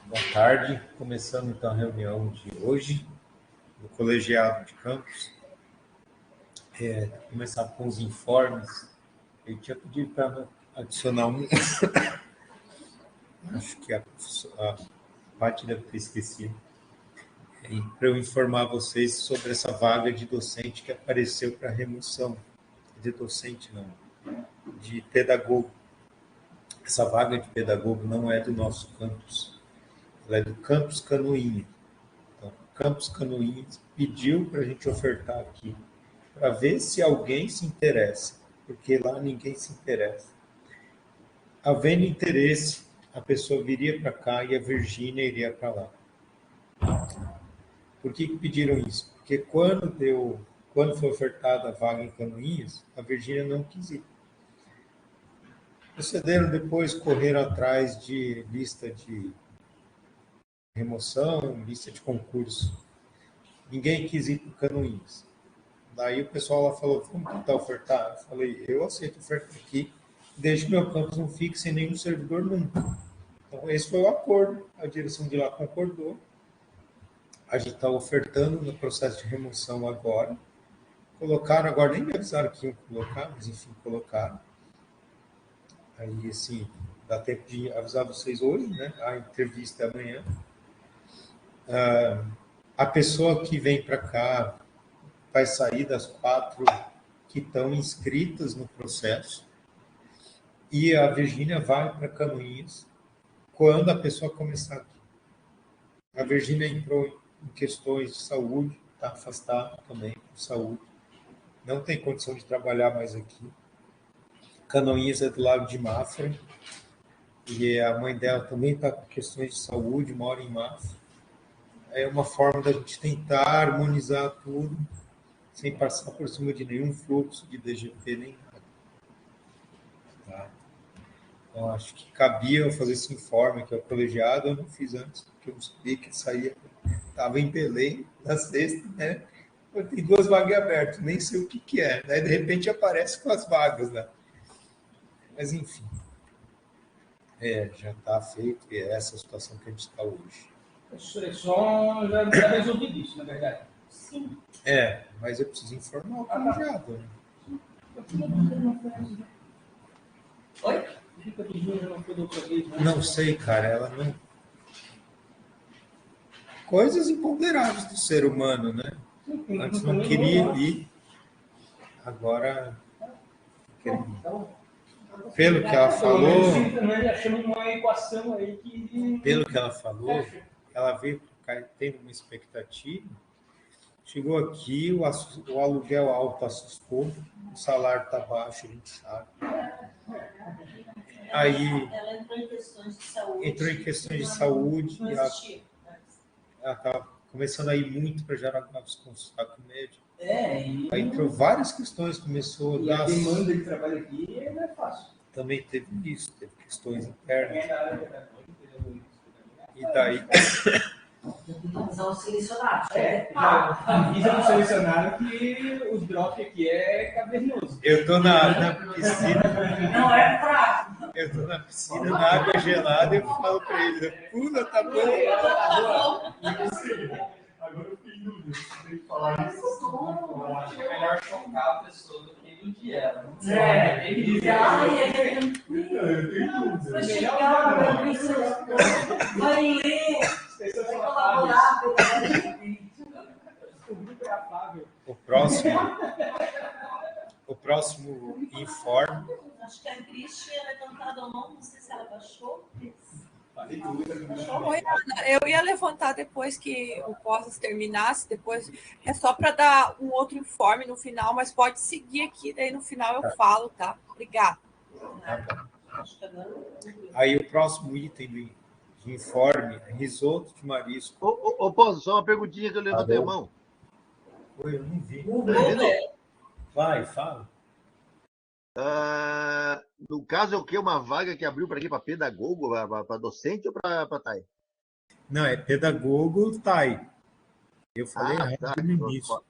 Boa tarde, começando então a reunião de hoje do Colegiado de Campos. Começar com os informes. Eu tinha pedido para adicionar um, acho que a Paty deve ter esquecido, para eu informar vocês sobre essa vaga de docente que apareceu para remoção. De docente não, de pedagogo. Essa vaga de pedagogo não é do nosso campus, ela é do Campus Canoinha. Então, o Campus Canoinhas pediu para a gente ofertar aqui, para ver se alguém se interessa, porque lá ninguém se interessa. Havendo interesse, a pessoa viria para cá e a Virgínia iria para lá. Por que pediram isso? Porque quando foi ofertada a vaga em Canoinhas, a Virgínia não quis ir. Procederam depois, correram atrás de lista de remoção, lista de concurso. Ninguém quis ir para Canoinhas. Daí o pessoal lá falou, vamos tentar ofertar? Eu falei, eu aceito oferta aqui, desde que meu campus não fique sem nenhum servidor nunca. Então, esse foi o acordo, a direção de lá concordou. A gente está ofertando no processo de remoção agora. Colocaram, agora nem me avisaram que iam colocar, mas enfim, colocaram. Aí, assim, dá tempo de avisar vocês hoje, né? A entrevista é amanhã. A pessoa que vem para cá vai sair das 4 que estão inscritas no processo. E a Virgínia vai para Canoinhas quando a pessoa começar aqui. A Virgínia entrou em questões de saúde, está afastada também por saúde, não tem condição de trabalhar mais aqui. Canoinhas é do lado de Mafra, e a mãe dela também está com questões de saúde, mora em Mafra. É uma forma da gente tentar harmonizar tudo, sem passar por cima de nenhum fluxo de DGP nem nada. Tá? Então, acho que cabia eu fazer esse informe aqui ao colegiado, eu não fiz antes, porque eu não sabia que saía. Estava em Belém, na sexta, né? Tem 2 vagas abertas, nem sei o que é. Daí, de repente, aparece com as vagas, né? Mas, enfim, já está feito e é essa a situação que a gente está hoje. A seleção já está resolvido isso, na verdade. Sim. Mas eu preciso informar o colegiado. Né? Oi? Fica de junho, não foi da outra vez, né? Não sei, cara, ela não... Coisas imponderáveis do ser humano, né? Antes não queria ir, agora... Pelo que ela falou... Pelo que ela falou, ela veio tendo uma expectativa, chegou aqui, o aluguel alto assustou, o salário está baixo, a gente sabe. Aí... Ela entrou em questões de saúde. Entrou em questões de saúde. Não existia. Ela estava começando a ir muito para Jaraguá consultar com o médico. E... Aí entrou várias questões, começou a dar... a demanda de trabalho aqui não é fácil. Também teve isso, teve questões internas. E daí... São selecionados. Avisa para o selecionado que o drop aqui é cavernoso. Eu estou na piscina... Não é fraco. Eu estou na piscina, na água gelada, e eu falo para ele, pula, tá bom. Agora eu fiquei em dúvida, você tem que falar isso. Eu acho que é melhor chocar a pessoa do que iludir ela. Vai chegar, vai ler, vai colaborar. O próximo informe... Acho que a Cris tinha levantado a mão, não sei se ela baixou. Oi, Ana. Eu ia levantar depois que o Postas terminasse, depois é só para dar um outro informe no final, mas pode seguir aqui, daí no final eu falo, tá? Obrigada. Tá bom. Aí o próximo item de informe é risoto de marisco. Ô, Postas, só uma perguntinha que eu levantei a mão. Oi, eu não vi. Vai, fala. No caso, é o quê? Uma vaga que abriu para quê? Para pedagogo, para docente ou para TAI? Não, é pedagogo TAI. Eu falei tá. No início.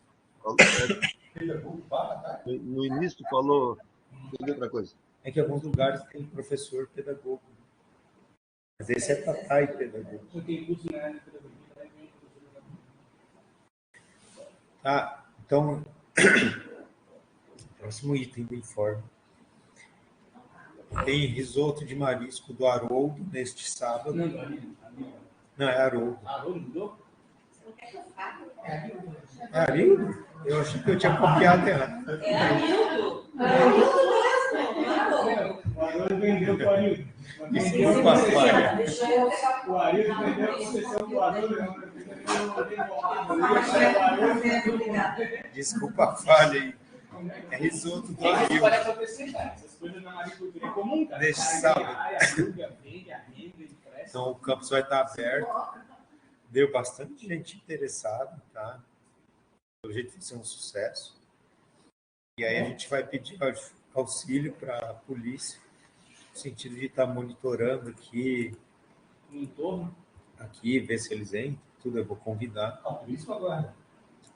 No início tu falou outra coisa. É que em alguns lugares tem professor pedagogo. Mas esse é Tatá e pedagogia. Eu tenho curso na pedagogia. Tá, então, próximo item do informe. Tem risoto de marisco do Haroldo neste sábado. Não, é Haroldo. Haroldo mudou? É Arildo? Eu achei que eu tinha copiado errado. É Arildo. Arildo mesmo. O Haroldo vendeu para o Arildo. Desculpa, Flávia. O Arildo vendeu a concessão do Haroldo. Desculpa a falha aí. É risoto do Arildo. Parece acontecer, cara. Essas coisas na agricultura é comum, cara. Neste sábado. Vende, arrenda, empresta. Então, o campus vai estar aberto. Deu bastante gente interessada, tá? Pelo jeito vai ser um sucesso. E aí a gente vai pedir auxílio para a polícia, no sentido de estar monitorando aqui, No entorno. aqui, ver se eles entram, tudo. Eu vou convidar. Por isso agora.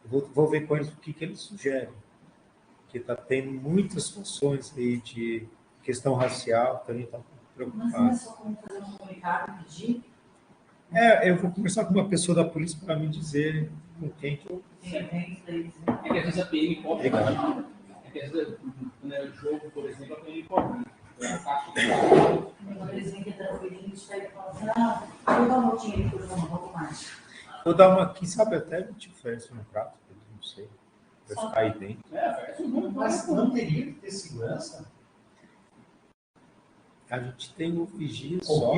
Vou ver com eles o que eles sugerem. Porque está tendo muitas situações aí de questão racial, também está preocupado. Mas não é só como fazer um comunicado e pedir? Eu vou conversar com uma pessoa da polícia para me dizer com quem que eu... Tem eventos daí. É que às vezes a PM cobra. Obrigado. É que às vezes, quando é jogo, por exemplo, a PM cobra. Quando eles vêm tentando cuidar, a gente pega e fala assim, vou dar uma voltinha ali, por favor, um pouco mais. Vou dar uma, quem sabe até a gente oferece um prato, não sei, para ficar aí dentro. Mas não teria que ter segurança? A gente tem o vigia só.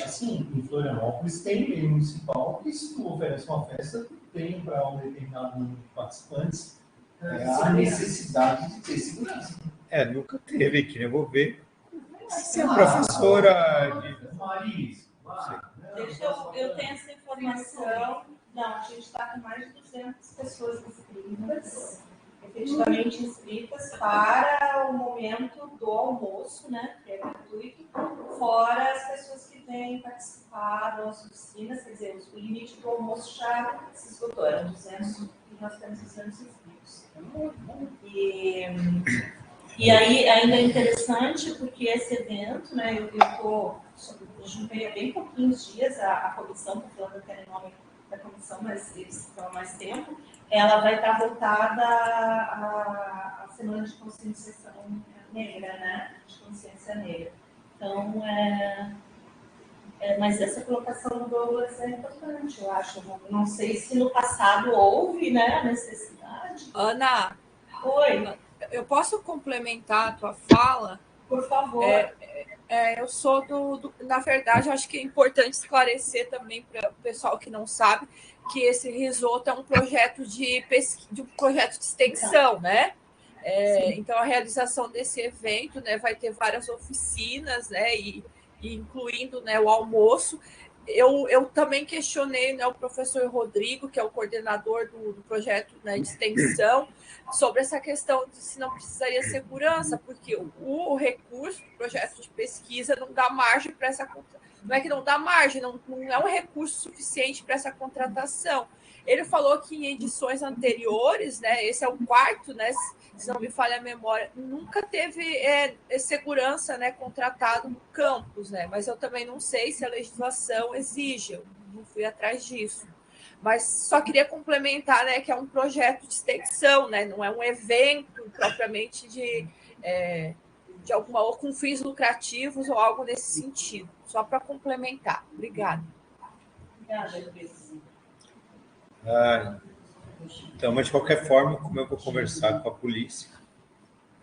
Assim, em Florianópolis tem lei municipal que se tu oferece uma festa, tu tem para um determinado número de participantes a necessidade de ter segurança. Nunca teve aqui, né? Vou ver se a professora... Maris, Eu tenho essa informação. Não, a gente está com mais de 200 pessoas inscritas, efetivamente inscritas para o momento do almoço, né, que é gratuito, fora as pessoas que vêm participar das oficinas, quer dizer, o limite do almoço já se esgotou, eram 200 e nós temos 200 inscritos. E aí ainda é interessante porque esse evento, né, eu juntei há bem pouquinhos dias a comissão, estou falando até em nome da comissão, mas eles estão há mais tempo, ela vai estar voltada à Semana de Conscientização Negra, né? De consciência negra. Então, mas essa colocação do Douglas é importante, eu acho. Não sei se no passado houve, né, a necessidade. Ana, Oi, eu posso complementar a tua fala? por favor. Eu sou na verdade, eu acho que é importante esclarecer também para o pessoal que não sabe que esse risoto é um projeto de pesquisa, um projeto de extensão, né? Então a realização desse evento, né, vai ter várias oficinas, né, e incluindo, né, o almoço. Eu também questionei, né, o professor Rodrigo, que é o coordenador do projeto, né, de extensão, sobre essa questão de se não precisaria segurança, porque o recurso do projeto de pesquisa não dá margem para essa... Não é que não dá margem, não é um recurso suficiente para essa contratação. Ele falou que em edições anteriores, né, esse é o quarto, né, se não me falha a memória, nunca teve segurança, né, contratado no campus, né, mas eu também não sei se a legislação exige, eu não fui atrás disso. Mas só queria complementar, né, que é um projeto de extensão, né, não é um evento propriamente de alguma, ou com fins lucrativos ou algo nesse sentido. Só para complementar. Obrigada. Obrigada, Cris. Então, mas de qualquer forma, como eu vou conversar com a polícia,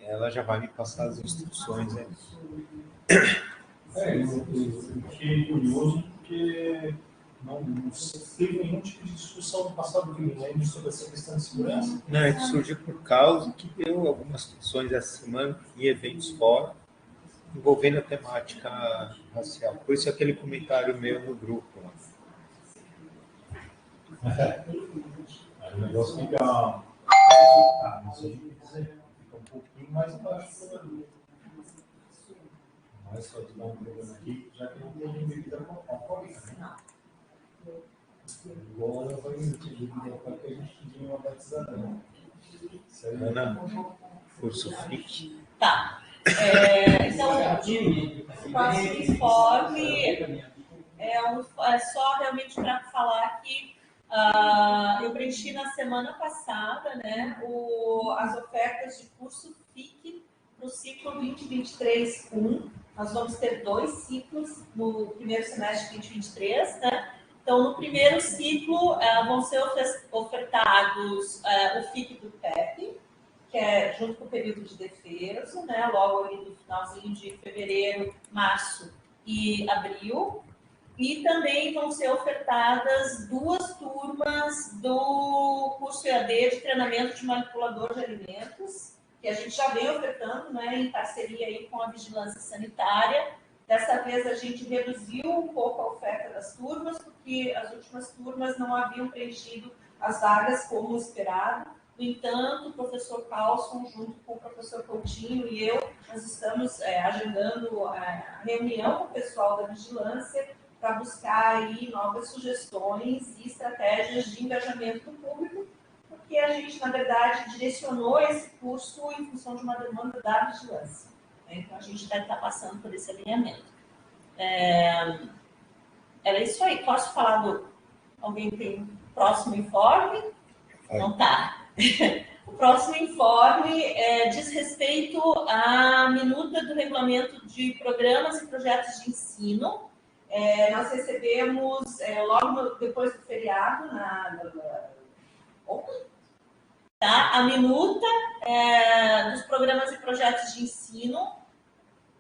ela já vai me passar as instruções. Né? Eu fiquei curioso porque não teve nenhum tipo de discussão no passado que me lembro sobre essa questão de segurança. Não, isso surgiu por causa que deu algumas situações essa semana em eventos fora, envolvendo a temática racial. Por isso aquele comentário meu no grupo. O negócio fica, não sei o que dizer, fica um pouquinho mais abaixo da lua. Mas só te dar um problema aqui, já que não tem bebida alcoólica, né? Agora vai ter bebida alcoólica que a gente pediu uma batizadão. Ana, curso FIC. Tá. Então, o próximo informe É só realmente para falar que eu preenchi na semana passada, né, as ofertas de curso FIC para o ciclo 2023-1. Nós vamos ter 2 ciclos no primeiro semestre de 2023, né? Então, no primeiro ciclo, vão ser ofertados o FIC do PEP, que é junto com o período de defeso, né? Logo ali no finalzinho de fevereiro, março e abril. E também vão ser ofertadas 2 turmas do curso EAD de treinamento de manipulador de alimentos, que a gente já vem ofertando, né, em parceria aí com a Vigilância Sanitária. Dessa vez a gente reduziu um pouco a oferta das turmas, porque as últimas turmas não haviam preenchido as vagas como esperado. No entanto, o professor Carlson, junto com o professor Coutinho e eu, nós estamos agendando a reunião com o pessoal da Vigilância para buscar aí novas sugestões e estratégias de engajamento do público, porque a gente, na verdade, direcionou esse curso em função de uma demanda da vigilância. Então, a gente deve estar passando por esse alinhamento. Era isso aí. Posso falar do... Alguém tem próximo informe? Não tá. O próximo informe diz respeito à minuta do regulamento de programas e projetos de ensino. Nós recebemos, logo depois do feriado, tá? A minuta dos programas e projetos de ensino,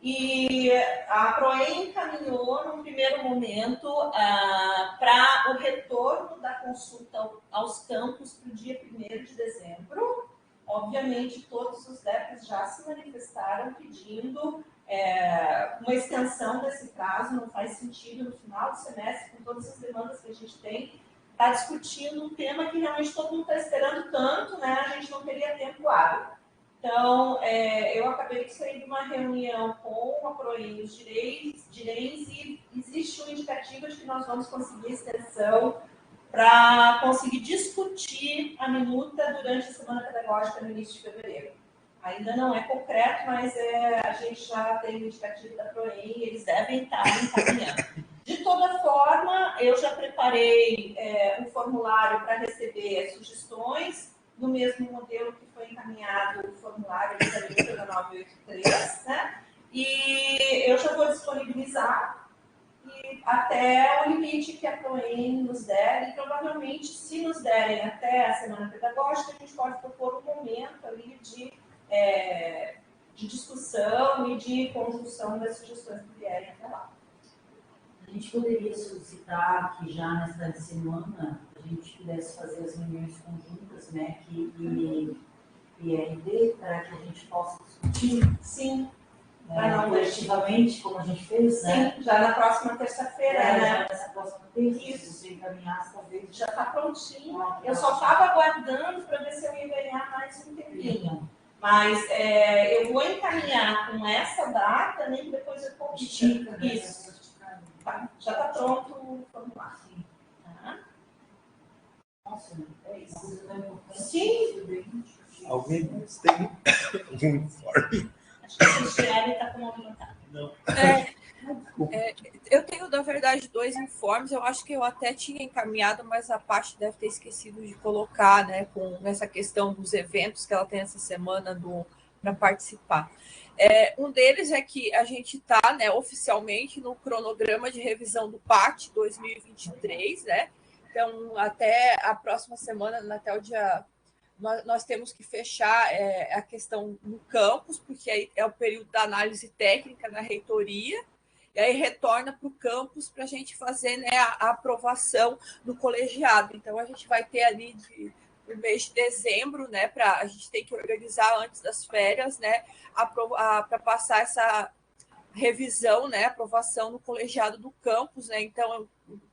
e a PROEM encaminhou, num primeiro momento, para o retorno da consulta aos campos para o dia 1º de dezembro. Obviamente, todos os DEPs já se manifestaram pedindo uma extensão desse prazo. Não faz sentido, no final do semestre, com todas as demandas que a gente tem, estar discutindo um tema que realmente todo mundo está esperando tanto, né? A gente não teria tempo hábil. Então, eu acabei de sair de uma reunião com a PROEM e os direis, e existe um indicativo de que nós vamos conseguir extensão para conseguir discutir a minuta durante a semana pedagógica no início de fevereiro. Ainda não é concreto, mas a gente já tem o indicativo da PROEM e eles devem estar encaminhando. De toda forma, eu já preparei um formulário para receber sugestões, no mesmo modelo que foi encaminhado o formulário da minuta da 983, né? E eu já vou disponibilizar até o limite que a PROEM nos der, e provavelmente, se nos derem até a semana pedagógica, a gente pode propor um momento ali de discussão e de conjunção das sugestões que vierem até lá. A gente poderia solicitar que já nesta semana a gente pudesse fazer as reuniões conjuntas, né, e IRD, para que a gente possa discutir. Sim. Coletivamente, como a gente fez, sim, né? Já na próxima terça-feira, né? Já nessa próxima terça, Isso. Se você encaminhasse, talvez. Já está prontinho. Eu só estava aguardando para ver se eu ia ganhar mais um tempinho. Mas eu vou encaminhar com essa data, nem depois eu consigo. Isso. Tá. Já está pronto o formulário. Tá? Nossa, é isso. Sim. Alguém tem um informe? Acho que a Cristiane está com uma vontade. Não. Eu tenho, na verdade, 2 informes. Eu acho que eu até tinha encaminhado, mas a parte deve ter esquecido de colocar, né, com essa questão dos eventos que ela tem essa semana para participar. Um deles é que a gente está, né, oficialmente no cronograma de revisão do PAT 2023, né? Então, até a próxima semana, até o dia... Nós temos que fechar a questão no campus, porque aí é o período da análise técnica na reitoria, e aí retorna para o campus para a gente fazer, né, a aprovação do colegiado. Então, a gente vai ter ali no mês de dezembro, né, a gente tem que organizar antes das férias, né, para passar essa revisão, né, aprovação no colegiado do campus, né. Então,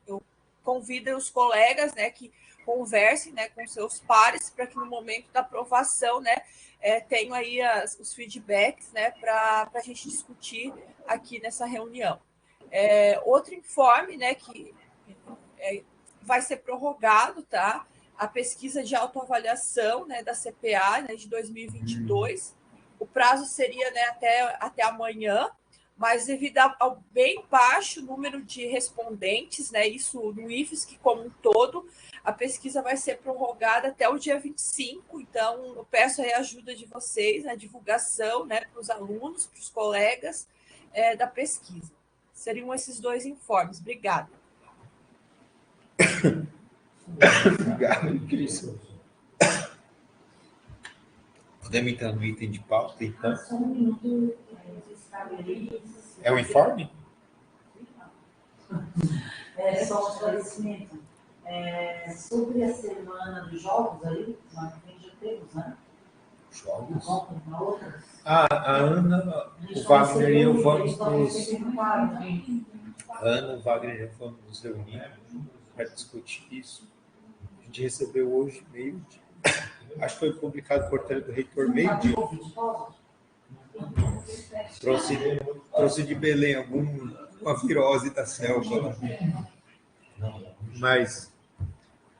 eu convido os colegas, né, que conversem, né, com seus pares, para que no momento da aprovação, né, tenham aí os feedbacks, né, para a gente discutir aqui nessa reunião. Outro informe, né, que vai ser prorrogado, tá? A pesquisa de autoavaliação, né, da CPA, né, de 2022. O prazo seria, né, até amanhã, mas devido ao bem baixo número de respondentes, né, isso no IFSC como um todo, a pesquisa vai ser prorrogada até o dia 25, então eu peço aí a ajuda de vocês na divulgação, né, para os alunos, para os colegas da pesquisa. Seriam esses 2 informes. Obrigada. Obrigado, Cris. Podemos entrar no item de pauta, então? Só um minuto. É o informe? Só um esclarecimento. Sobre a semana dos jogos aí, nós já temos, né? Jogos? Na outra. A Ana, o Wagner e eu vamos nos... Né? A Ana, o Wagner já vamos nos reunir para discutir isso. A gente recebeu hoje, meio-dia. Acho que foi publicado no portaria do reitor meio-dia. Trouxe de Belém uma virose da selva lá. Mas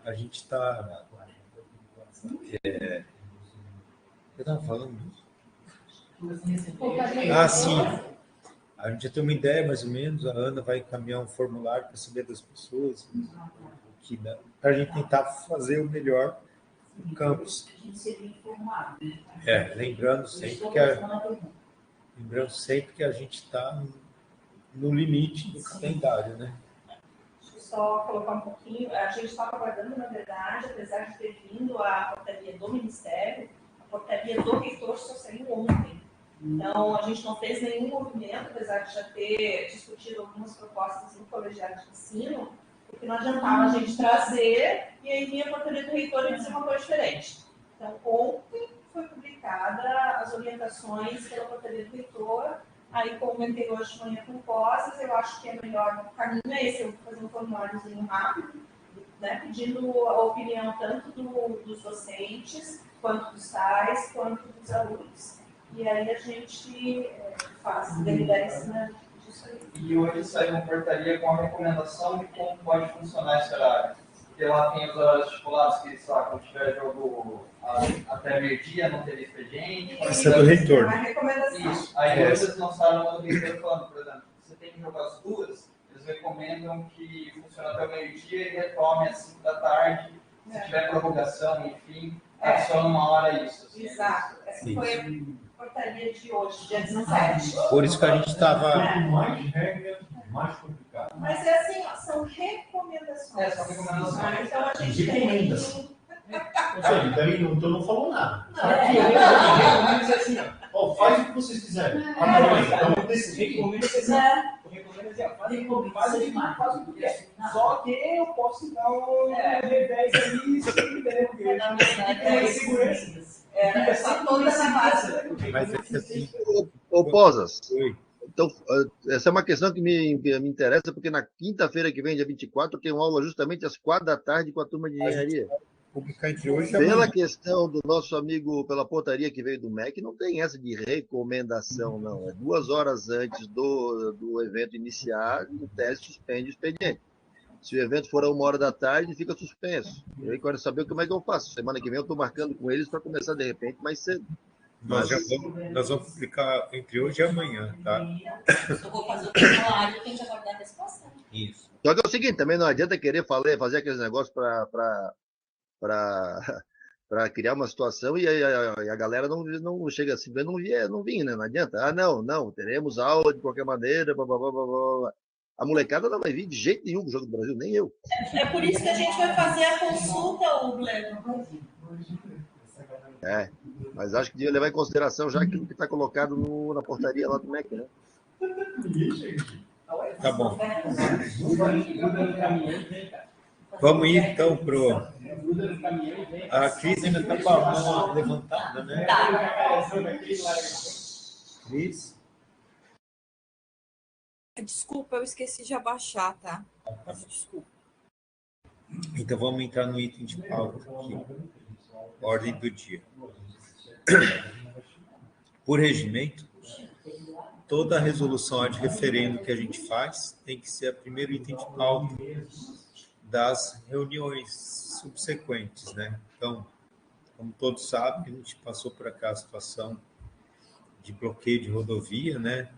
a gente está... eu estava falando disso? Ah, sim. A gente já tem uma ideia, mais ou menos. A Ana vai encaminhar um formulário para saber das pessoas, para a gente tentar fazer o melhor no campus. Lembrando sempre que a gente está no limite do calendário, né? Deixa eu só colocar um pouquinho. A gente estava aguardando, na verdade, apesar de ter vindo a portaria do Ministério, a portaria do reitor só saiu ontem. Então, a gente não fez nenhum movimento, apesar de já ter discutido algumas propostas no colegiado de ensino, porque não adiantava a gente trazer e aí vinha a portaria do reitor e dizer uma coisa diferente. Então, ontem foi publicada as orientações pela portaria do reitor, aí comentei hoje de manhã com Cosas, eu acho que é melhor, o caminho é esse, eu vou fazer um formuláriozinho rápido, né, pedindo a opinião tanto dos docentes, quanto dos pais, quanto dos alunos. E aí a gente delibera em cima disso aí. E hoje saiu uma portaria com a recomendação de como pode funcionar esse horário. Porque lá tem os horários estipulados que, sei lá, quando tiver jogo até meio-dia, não teria expediente. Isso é do reitor. A recomendação. Isso. Aí hoje eles lançaram uma do reitor falando, por exemplo, você tem que jogar as 2, eles recomendam que funcione até o meio-dia e retome às 5 da tarde. Se tiver prorrogação, enfim, adiciona uma hora isso. Assim, exato. Essa foi a portaria de hoje, dia 17. Por isso que a gente estava... Mais regra, mais complicado. Mas é assim, ó, são recomendações. São recomendações. Então a gente tem... Então não falou nada. Recomendo assim, ó. Faz o que vocês quiserem. Então, desse jeito, recomendo assim, faz o que quer. Só que eu posso dar um revés ali, se quiser, porque tem segurança. Só toda essa base. Mas é que assim... Ô, Posas, Oi. então, essa é uma questão que me interessa, porque na quinta-feira que vem, dia 24, eu tenho aula justamente às 4 da tarde com a turma de engenharia. Publicar entre hoje e Pela amanhã. questão do nosso amigo, pela portaria que veio do MEC, não tem essa de recomendação, não. É 2 horas antes do evento iniciar, o teste suspende o expediente. Se o evento for a 1 hora da tarde, fica suspenso. Eu aí quero saber como é que eu faço. Semana que vem eu estou marcando com eles para começar, de repente, mais cedo. Nós vamos publicar entre hoje e amanhã, tá? Eu vou fazer o formulário, tem que aguardar a resposta. Isso. Só que é o seguinte, também não adianta querer fazer aqueles negócios para criar uma situação e a galera não chega assim, não vinha, né? Não adianta. Ah, não, teremos aula de qualquer maneira, blá, blá, blá, blá, blá. A molecada não vai vir de jeito nenhum pro Jogo do Brasil, nem eu. É por isso que a gente vai fazer a consulta, o Glenn. Mas acho que devia levar em consideração já aquilo que está colocado na portaria lá do MEC, né? Tá bom. Vamos ir, então, pro... A Cris ainda está com a mão levantada, né? Cris? Desculpa, eu esqueci de abaixar, tá? Desculpa. Então, vamos entrar no item de pauta aqui. Ordem do dia. Por regimento, toda a resolução ad referendo que a gente faz tem que ser o primeiro item de pauta das reuniões subsequentes, né? Então, como todos sabem, a gente passou por aquela situação de bloqueio de rodovia, né?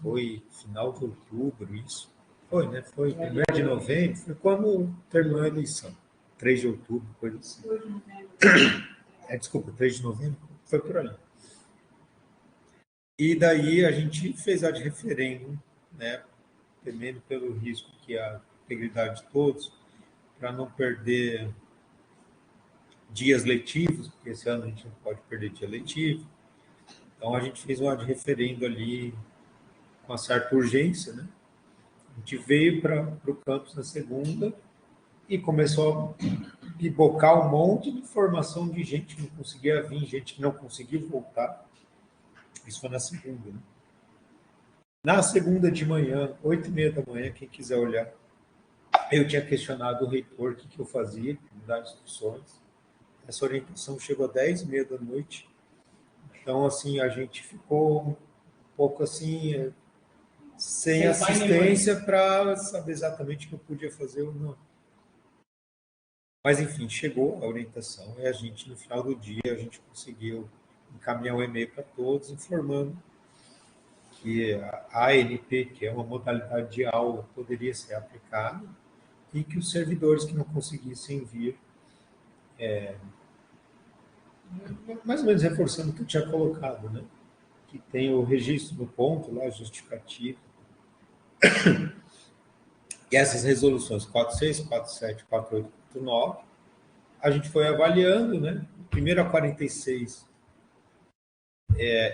Foi final de outubro, isso. Foi, né? Foi 1º de novembro, foi quando terminou a eleição. 3 de outubro, coisa assim. Desculpa, 3 de novembro, foi por ali. E daí a gente fez a de referendo, né? Temendo pelo risco que a integridade de todos, para não perder dias letivos, porque esse ano a gente não pode perder dia letivo. Então a gente fez uma de referendo ali com uma certa urgência, né? A gente veio para o campus na segunda e começou a pipocar um monte de informação de gente que não conseguia vir, gente que não conseguiu voltar. Isso foi na segunda, né? Na segunda de manhã, 8h30 da manhã, quem quiser olhar, eu tinha questionado o reitor o que eu fazia, dar instruções. Essa orientação chegou às 10h30 da noite. Então, assim, a gente ficou um pouco assim, sem assistência para saber exatamente o que eu podia fazer ou não. Mas, enfim, chegou a orientação e a gente, no final do dia, a gente conseguiu encaminhar um e-mail para todos, informando que a ANP, que é uma modalidade de aula, poderia ser aplicada e que os servidores que não conseguissem vir, mais ou menos reforçando o que eu tinha colocado, né? Que tem o registro do ponto lá, justificativo. E essas resoluções 46, 47, 48, 49, a gente foi avaliando, né? Primeiro a 46,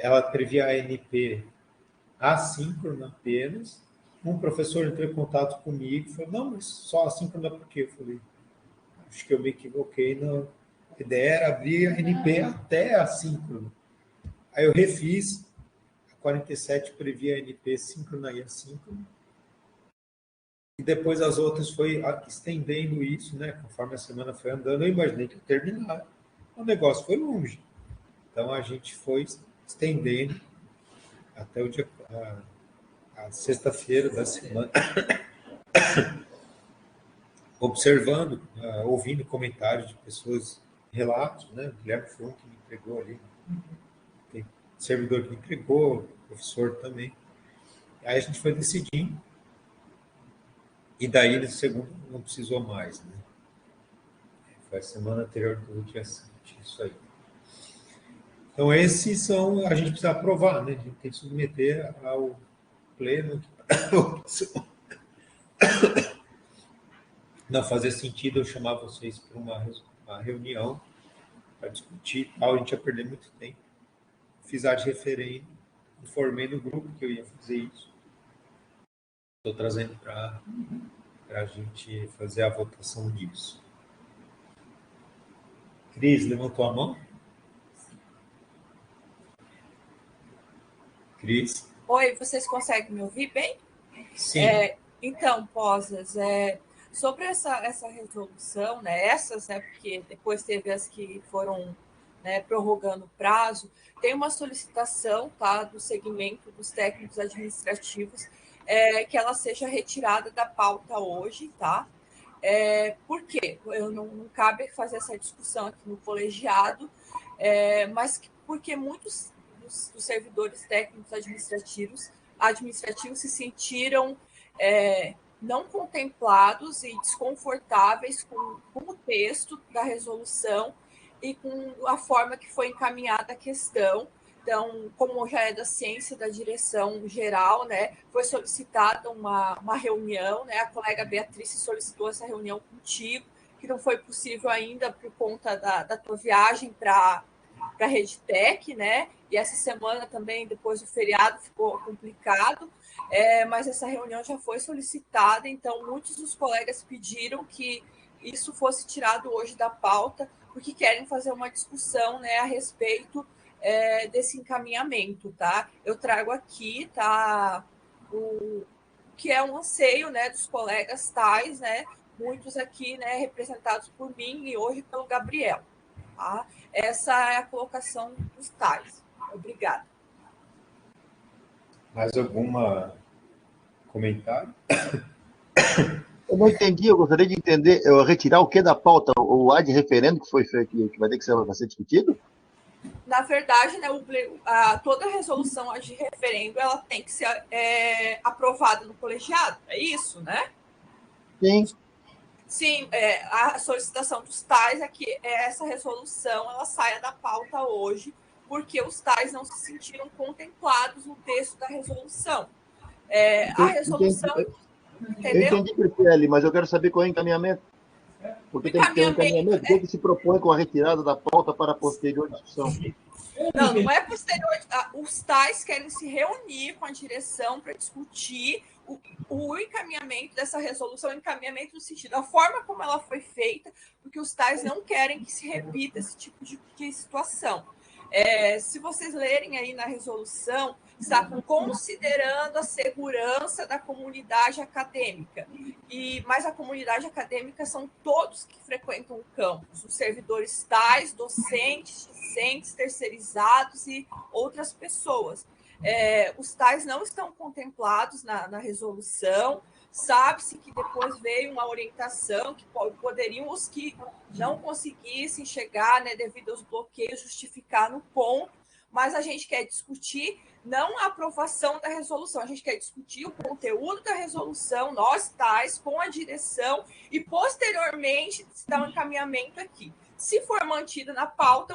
ela previa a ANP assíncrona apenas. Um professor entrou em contato comigo e falou, não, mas só assíncrona por quê? Eu falei, acho que eu me equivoquei, não. A ideia era abrir a ANP até assíncrona. Aí eu refiz, a 47 previa a ANP síncrona e assíncrona. E depois as outras foi estendendo isso, né? Conforme a semana foi andando, eu imaginei que ia terminar. O negócio foi longe. Então a gente foi estendendo até o dia, a sexta-feira da semana, observando, ouvindo comentários de pessoas, relatos, né? O Guilherme foi um que me entregou ali. Tem servidor que me entregou, professor também. Aí a gente foi decidindo. E daí, no segundo, não precisou mais, né? Foi a semana anterior do dia 7, isso aí. Então, esses são, a gente precisa aprovar, né? A gente tem que submeter ao pleno. Não fazia sentido eu chamar vocês para uma reunião para discutir tal, a gente ia perder muito tempo. Fiz a de referendo, informei no grupo que eu ia fazer isso. Estou trazendo para a gente fazer a votação disso. Cris, levantou a mão? Cris? Oi, vocês conseguem me ouvir bem? Sim. Então, Posas, sobre essa resolução, né, essas, né, porque depois teve as que foram, né, prorrogando o prazo, tem uma solicitação, tá, do segmento dos técnicos administrativos, que ela seja retirada da pauta hoje, tá? Por quê? Não cabe fazer essa discussão aqui no colegiado, mas porque muitos dos servidores técnicos administrativos se sentiram não contemplados e desconfortáveis com o texto da resolução e com a forma que foi encaminhada a questão. Então, como já é da ciência da direção geral, né, foi solicitada uma reunião, né, a colega Beatriz solicitou essa reunião contigo, que não foi possível ainda por conta da tua viagem para a RedTech, né, e essa semana também, depois do feriado, ficou complicado, mas essa reunião já foi solicitada, então muitos dos colegas pediram que isso fosse tirado hoje da pauta, porque querem fazer uma discussão, né, a respeito desse encaminhamento, tá? Eu trago aqui, tá, o que é um anseio, né, dos colegas tais, né, muitos aqui, né, representados por mim e hoje pelo Gabriel, tá? Essa é a colocação dos tais. Obrigada. Mais algum comentário? Eu não entendi, eu gostaria de entender, retirar o que da pauta? O ad referendo que foi feito, que vai ter que ser discutido? na verdade, né, toda resolução de referendo ela tem que ser aprovada no colegiado, é isso, né? Sim. Sim, a solicitação dos tais é que essa resolução ela saia da pauta hoje, porque os tais não se sentiram contemplados no texto da resolução. A resolução, entendeu? Eu entendi, Cristiane, mas eu quero saber qual é o encaminhamento. Porque tem que ter um encaminhamento. O que se propõe com a retirada da pauta para a posterior discussão? Não é posterior. Os tais querem se reunir com a direção para discutir o encaminhamento dessa resolução, encaminhamento no sentido, a forma como ela foi feita, porque os tais não querem que se repita esse tipo de situação. Se vocês lerem aí na resolução, está considerando a segurança da comunidade acadêmica. Mas a comunidade acadêmica são todos que frequentam o campus, os servidores tais, docentes, discentes, terceirizados e outras pessoas. Os tais não estão contemplados na resolução. Sabe-se que depois veio uma orientação que poderiam os que não conseguissem chegar, né, devido aos bloqueios, justificar no ponto, mas a gente quer discutir não a aprovação da resolução, a gente quer discutir o conteúdo da resolução, nós tais, com a direção, e posteriormente dar um encaminhamento aqui. Se for mantido na pauta,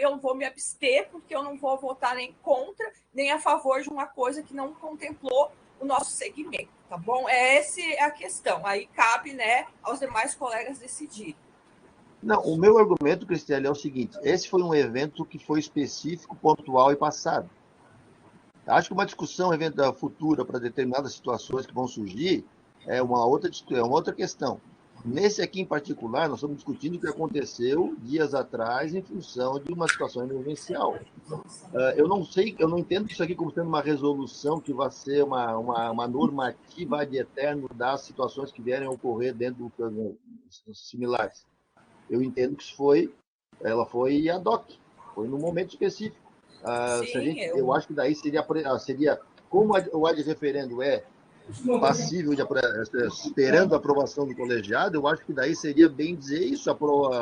eu vou me abster, porque eu não vou votar nem contra, nem a favor de uma coisa que não contemplou o nosso segmento, tá bom? Essa é a questão. Aí cabe, né, aos demais colegas decidirem. Não, o meu argumento, Cristiane, é o seguinte: esse foi um evento que foi específico, pontual e passado. Acho que uma discussão futura para determinadas situações que vão surgir é uma outra questão. Nesse aqui em particular, nós estamos discutindo o que aconteceu dias atrás em função de uma situação emergencial. Eu não entendo isso aqui como sendo uma resolução que vai ser uma normativa ad eterno das situações que vierem a ocorrer dentro dos similares. Eu entendo que ela foi ad hoc, foi num momento específico. Eu acho que daí seria como o ad referendo é passível esperando a aprovação do colegiado, eu acho que daí seria bem dizer isso,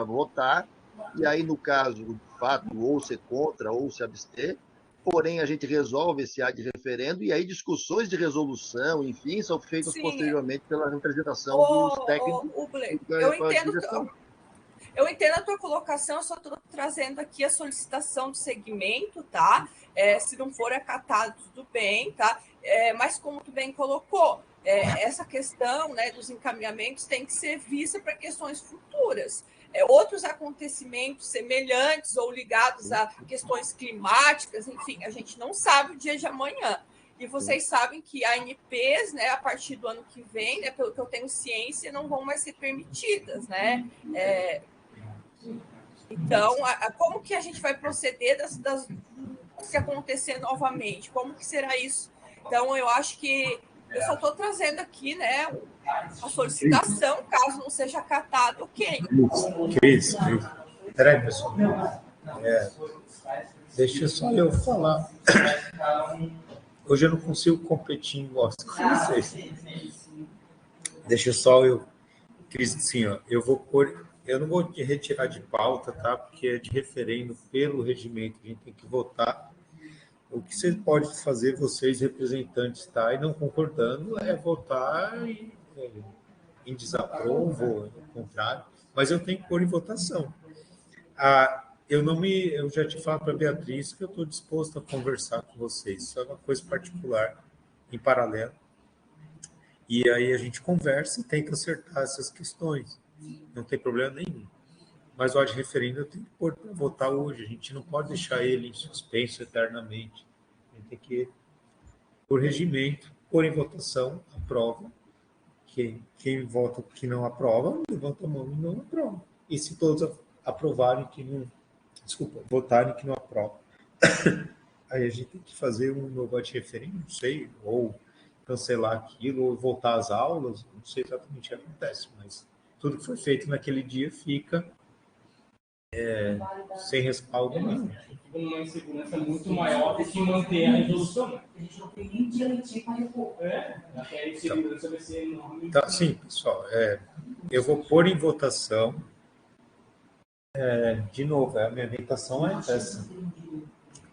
votar, e aí, no caso, de fato, ou ser contra ou se abster, porém a gente resolve esse ad referendo, e aí discussões de resolução, enfim, são feitas posteriormente pela representação dos técnicos. Eu entendo a tua colocação, eu só estou trazendo aqui a solicitação do segmento, tá? Se não for acatado, tudo bem, tá? Mas como tu bem colocou, essa questão, né, dos encaminhamentos tem que ser vista para questões futuras. Outros acontecimentos semelhantes ou ligados a questões climáticas, enfim, a gente não sabe o dia de amanhã. E vocês sabem que ANPs, né, a partir do ano que vem, né, pelo que eu tenho ciência, não vão mais ser permitidas, né? Então, como que a gente vai proceder se acontecer novamente? Como que será isso? Então, eu acho que eu só estou trazendo aqui, né, a solicitação, caso não seja acatado, ok. Cris. Peraí, pessoal. Deixa só eu falar. Hoje eu não consigo competir em gosto com vocês. Deixa só eu... Cris, assim, ó, eu não vou te retirar de pauta, tá? Porque é de referendo pelo regimento, a gente tem que votar. O que você pode fazer, vocês representantes, tá? E não concordando, é votar em desaprovo, ao contrário. Mas eu tenho que pôr em votação. Eu já te falo para a Beatriz que eu estou disposto a conversar com vocês. Isso é uma coisa particular, em paralelo. E aí a gente conversa e tenta acertar essas questões. Não tem problema nenhum. Mas o ad referendo eu tenho que pôr para votar hoje. A gente não pode deixar ele em suspenso eternamente. A gente tem que, por regimento, pôr em votação, aprova. Quem vota que não aprova, levanta a mão e não aprova. E se todos aprovarem que não... Desculpa, votarem que não aprova. Aí a gente tem que fazer um novo ad referendo, não sei, ou cancelar aquilo, ou voltar às aulas, não sei exatamente o que acontece, mas tudo que foi feito naquele dia fica sem respaldo nenhum. Fica uma insegurança muito maior do que manter a resolução. A gente não tem nem direitinho para repor. A insegurança vai ser enorme. Então, sim, pessoal, eu vou pôr em votação. De novo, a minha orientação é essa.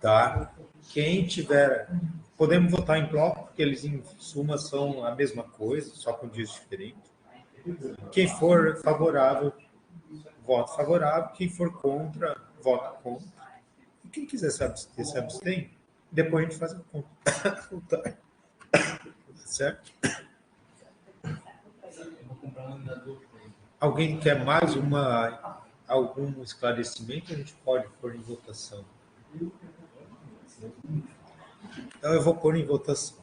Tá? Quem tiver... Podemos votar em bloco, porque eles, em suma, são a mesma coisa, só com dias diferentes. Quem for favorável, voto favorável. Quem for contra, vota contra. E quem quiser se abster, se abstém. Depois a gente faz a conta. Certo? Alguém quer mais algum esclarecimento? A gente pode pôr em votação. Então, eu vou pôr em votação.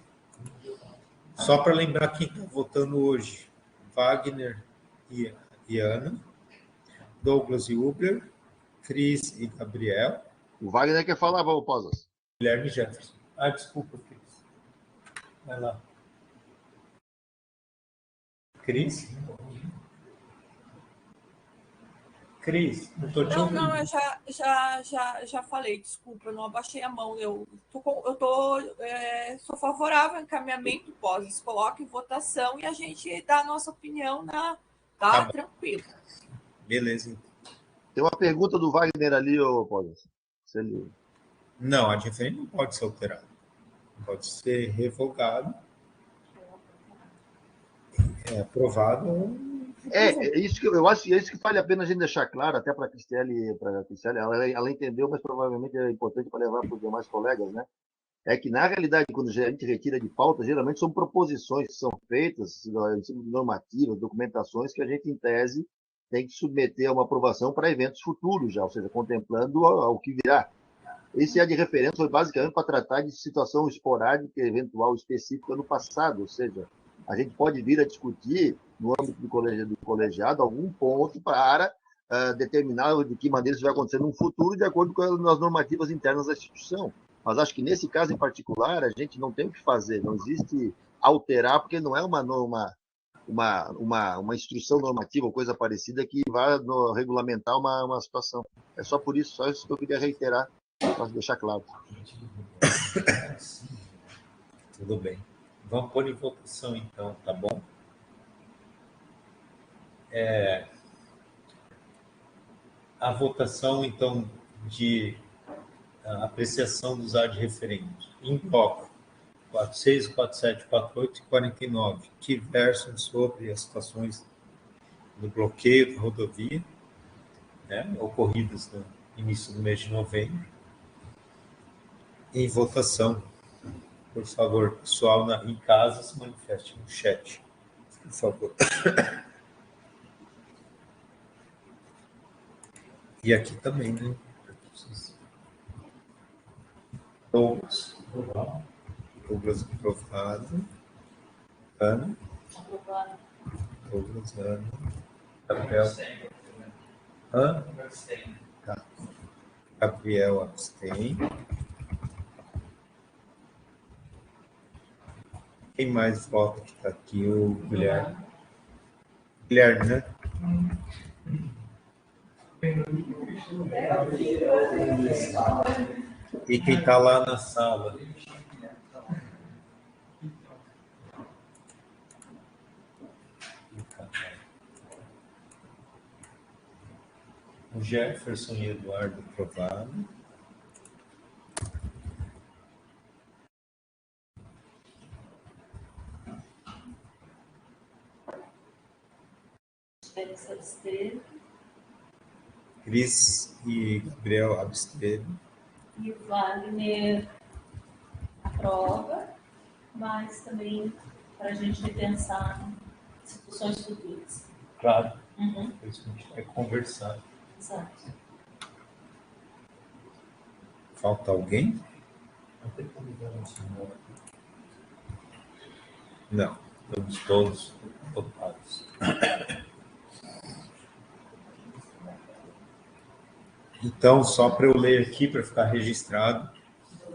Só para lembrar quem está votando hoje. Wagner e Ana, Douglas e Ubler, Cris e Gabriel. O Wagner quer falar, vamos, Posas. Guilherme Jefferson. Desculpa, Cris. Vai lá. Cris? Cris, não estou te ouvindo. Não, eu já falei, desculpa, eu não abaixei a mão. Sou favorável ao encaminhamento pós. Coloque em votação e a gente dá a nossa opinião tá tranquilo. Beleza. Tem uma pergunta do Wagner ali, Posas. Não, a diferença não pode ser alterada. Pode ser revogado. Aprovado ou... isso que eu acho, é isso que vale a pena a gente deixar claro, até para a Cristiane, ela entendeu, mas provavelmente é importante para levar para os demais colegas, né? É que, na realidade, quando a gente retira de pauta, geralmente são proposições que são feitas, normativas, documentações que a gente, em tese, tem que submeter a uma aprovação para eventos futuros já, ou seja, contemplando o que virá. Esse de referência foi basicamente para tratar de situação esporádica, eventual, específica no passado, ou seja, a gente pode vir a discutir, no âmbito do colegiado, algum ponto para determinar de que maneira isso vai acontecer no futuro, de acordo com as normativas internas da instituição. Mas acho que nesse caso em particular, a gente não tem o que fazer, não existe alterar, porque não é uma instrução normativa ou coisa parecida que vá regulamentar uma situação. É só por isso, só isso que eu queria reiterar, para deixar claro. Tudo bem. Vamos pôr em votação, então, tá bom? A votação, então, de apreciação dos ad referendos. Em bloco, 46, 47, 48 e 49, que versam sobre as situações do bloqueio da rodovia, né, ocorridas no início do mês de novembro. Em votação, por favor, pessoal em casa, se manifeste no chat, por favor. E aqui também, né? Douglas aprovado. Ana. Douglas, Ana. Gabriel. Tá. Gabriel abstém. Quem mais vota que está aqui? O Guilherme. Guilherme, né? E quem está lá na sala? O Jefferson e Eduardo aprovado. Cris e Gabriel absteram. E o Wagner aprova, mas também para a gente repensar situações futuras. Claro. Por isso que a gente vai conversar. Exato. Falta alguém? Não, estamos todos ocupados. Então, só para eu ler aqui, para ficar registrado,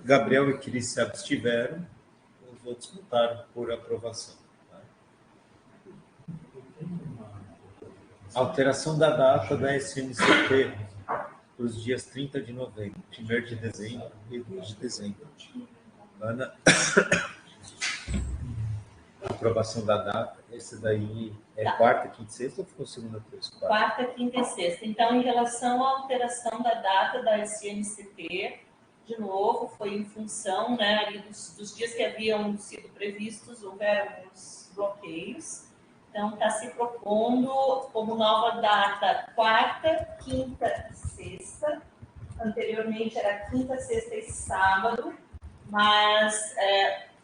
Gabriel e Cris se abstiveram, os outros votaram por aprovação. Tá? Alteração da data da SMCT para os dias 30 de novembro, 1º de dezembro e 2 de dezembro. Ana, aprovação da data, esse daí é quarta, quinta e sexta ou ficou segunda, terça, quarta? Quarta, quinta e sexta. Então, em relação à alteração da data da SMCT, de novo, foi em função, né, ali dos dias que haviam sido previstos, houveram uns bloqueios. Então, está se propondo como nova data quarta, quinta e sexta. Anteriormente era quinta, sexta e sábado, mas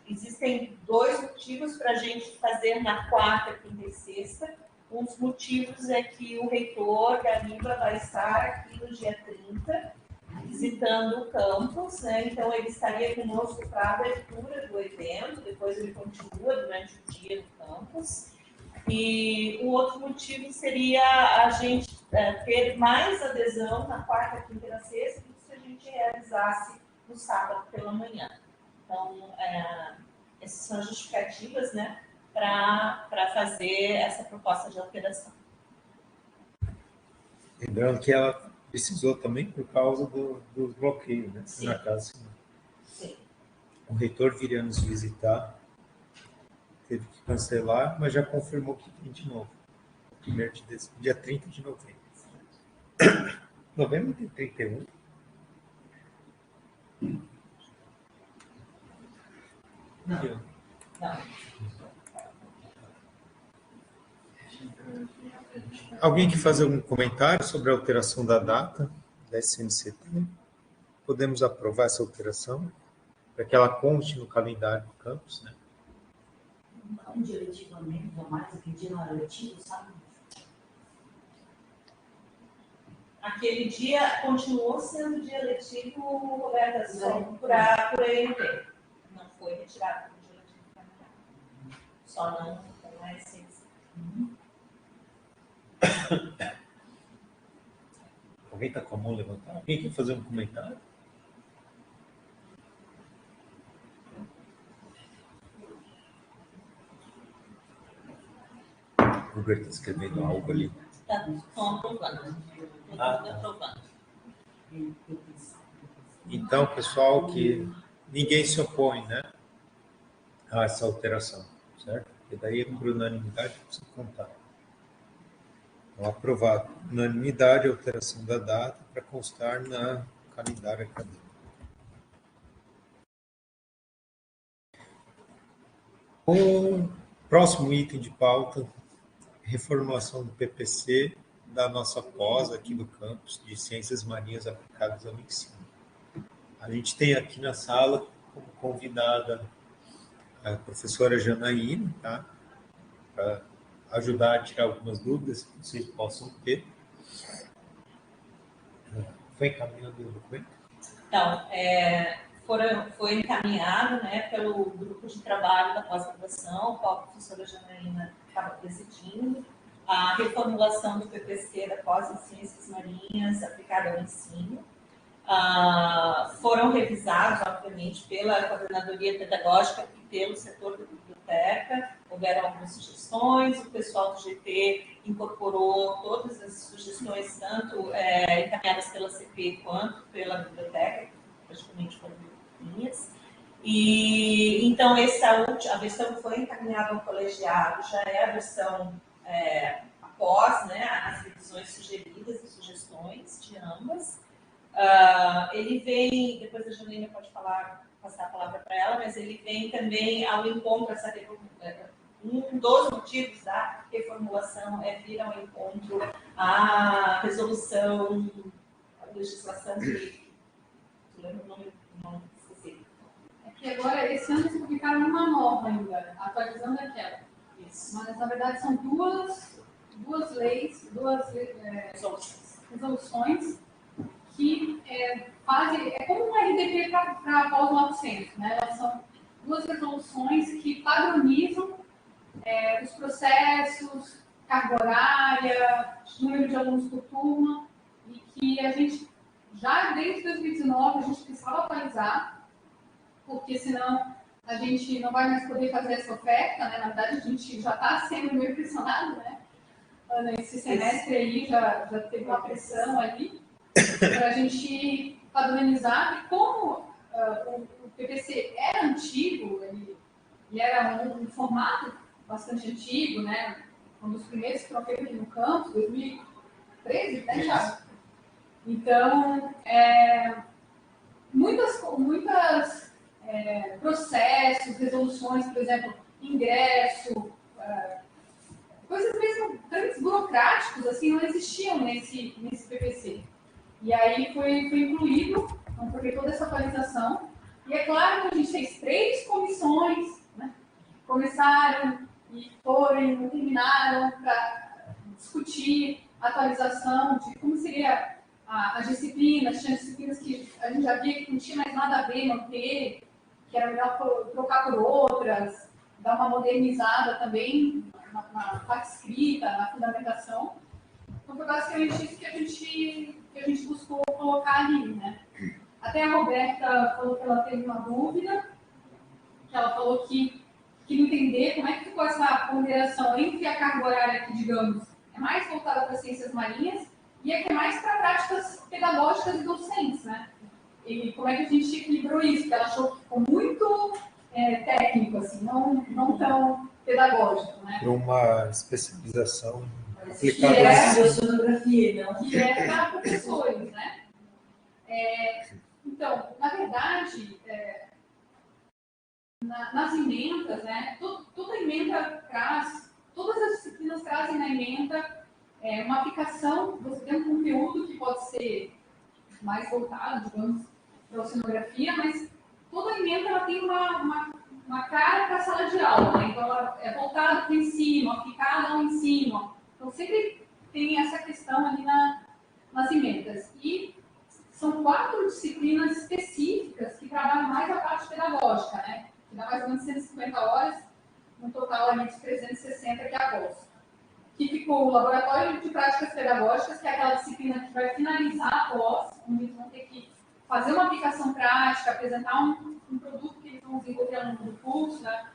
existem 2 motivos para a gente fazer na quarta, quinta e sexta. Um dos motivos é que o reitor da Liba vai estar aqui no dia 30, visitando o campus, né? Então ele estaria conosco para a abertura do evento, depois ele continua durante o dia no campus. E o outro motivo seria a gente ter mais adesão na quarta, quinta e na sexta do que se a gente realizasse no sábado pela manhã. Então, essas são as justificativas, né, para fazer essa proposta de alteração. Lembrando que ela precisou também por causa do bloqueio, né? Sim. Na casa. Sim. O reitor viria nos visitar, teve que cancelar, mas já confirmou que tem de novo. Dia 30 de novembro. Novembro tem 31. Não. Alguém quer fazer algum comentário sobre a alteração da data da SNCT? Podemos aprovar essa alteração para que ela conste no calendário do campus, né? Não diretivamente, jamais, aquele dia não era letivo, sabe? Aquele dia continuou sendo dia letivo, Roberta, só por ENT. Não foi retirado do dia letivo. Só não com a essência. Alguém está com a mão levantada? Alguém quer fazer um comentário? O Roberto está escrevendo algo ali. Estão aprovando. Aprovando. Então, pessoal, que ninguém se opõe, né, a essa alteração, certo? Porque daí, por unanimidade, precisa contar. Então, aprovado. Unanimidade, alteração da data para constar na calendário acadêmico. O próximo item de pauta, reformulação do PPC da nossa pós aqui do campus de Ciências Marinhas Aplicadas ao Ensino. A gente tem aqui na sala como convidada a professora Janaína, tá? Para ajudar a tirar algumas dúvidas que vocês possam ter. Foi encaminhado o documento? Então, foi encaminhado, né, pelo grupo de trabalho da pós-graduação, qual a professora Janaína estava presidindo, a reformulação do PPC da pós em Ciências Marinhas aplicada ao ensino. Foram revisados, obviamente, pela coordenadoria pedagógica e pelo setor da biblioteca. Houveram algumas sugestões, o pessoal do GT incorporou todas as sugestões, tanto encaminhadas pela CP quanto pela biblioteca, praticamente foram minhas. E então a versão que foi encaminhada ao colegiado já é a versão após, né, as revisões sugeridas e sugestões de ambas. Ele vem, depois a Janaína pode passar a palavra para ela, mas ele vem também ao encontro, um dos motivos da reformulação é vir ao encontro à resolução, a legislação que... Tu lembra o nome? Não esqueci. É que agora, esse ano, eles publicaram uma nova ainda, atualizando aquela. Isso. Mas, na verdade, são duas leis, resoluções que fazem... É como um RDP para pós 900, né? Elas são 2 resoluções que padronizam os processos, carga horária, número de alunos por turma, e que a gente, já desde 2019, a gente precisava atualizar, porque senão a gente não vai mais poder fazer essa oferta, né? Na verdade, a gente já está sendo meio pressionado, né? Esse semestre aí já teve uma pressão ali, para a gente padronizar, e como o PPC era antigo, ele era um formato bastante antigo, né? Um dos primeiros que foram feitos aqui no campus, 2013, né, Thiago? Então, muitas processos, resoluções, por exemplo, ingresso, coisas mesmo tantos burocráticos assim não existiam nesse PPC. E aí foi incluído, então foi toda essa atualização. E é claro que a gente fez 3 comissões, né? Começaram e foram, terminaram para discutir a atualização de como seria as disciplinas. Tinha disciplinas que a gente já via que não tinha mais nada a ver manter, que era melhor trocar por outras, dar uma modernizada também na parte escrita, na fundamentação. Então foi basicamente isso que a gente buscou colocar ali, né? Até a Roberta falou que ela teve uma dúvida, que ela falou que queria entender como é que ficou essa ponderação entre a carga horária que, digamos, é mais voltada para ciências marinhas e a que é mais para práticas pedagógicas e docentes, né? E como é que a gente equilibrou isso? Porque ela achou que ficou muito técnico, assim, não tão pedagógico, né? Uma especialização aplicada aplicada à oceanografia, não? Que é para professores, né? Então, na verdade, nas emendas, né, toda emenda traz, todas as disciplinas trazem na emenda uma aplicação, você tem um conteúdo que pode ser mais voltado, digamos, para a oceanografia, mas toda emenda ela tem uma cara para a sala de aula, né? Então ela é voltada para o ensino, aplicada ao ensino. Então sempre tem essa questão ali nas emendas. E são 4 disciplinas específicas que trabalham mais a parte pedagógica, né? Que dá mais ou menos 150 horas, no total ali de 360 que é a pós. Que ficou o Laboratório de Práticas Pedagógicas, que é aquela disciplina que vai finalizar a pós, onde eles vão ter que fazer uma aplicação prática, apresentar um produto que eles vão desenvolver ao longo do curso, né?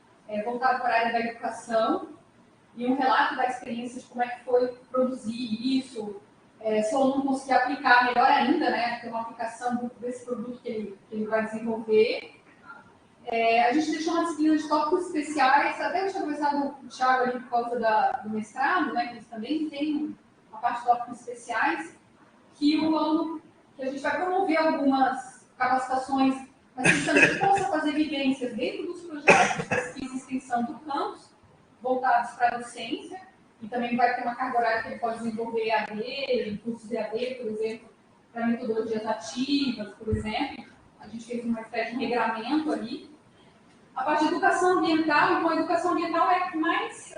Voltado para a área da educação, e um relato da experiência de como é que foi produzir isso, se o aluno conseguir aplicar melhor ainda, né? Ter uma aplicação desse produto que ele vai desenvolver. A gente deixou uma disciplina de tópicos especiais, até eu tinha conversado com o Thiago ali por causa do mestrado, né, que eles também têm uma parte de tópicos especiais, que o aluno, que a gente vai promover algumas capacitações, mas que também possa fazer vivências dentro dos projetos de pesquisa e extensão do campus, voltados para a docência, e também vai ter uma carga horária que ele pode desenvolver EAD, cursos EAD, por exemplo, para metodologias ativas, por exemplo. A gente fez uma espécie de regramento ali. A parte de educação ambiental, então a educação ambiental é que mais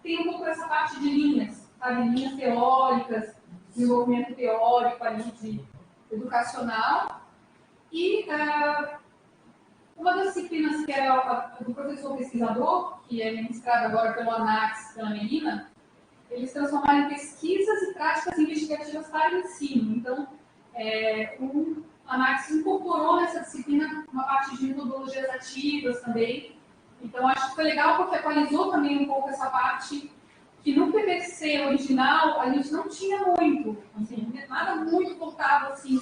tem um pouco essa parte de linhas, sabe? Linhas teóricas, desenvolvimento teórico ali educacional. E uma das disciplinas que é a do professor pesquisador, que é ministrada agora pelo ANAX, pela Melina, eles transformaram em pesquisas e práticas investigativas para o ensino. Então, a ANAX incorporou nessa disciplina uma parte de metodologias ativas também. Então, acho que foi legal porque atualizou também um pouco essa parte que no PPC original a gente não tinha muito, assim, nada muito voltado assim,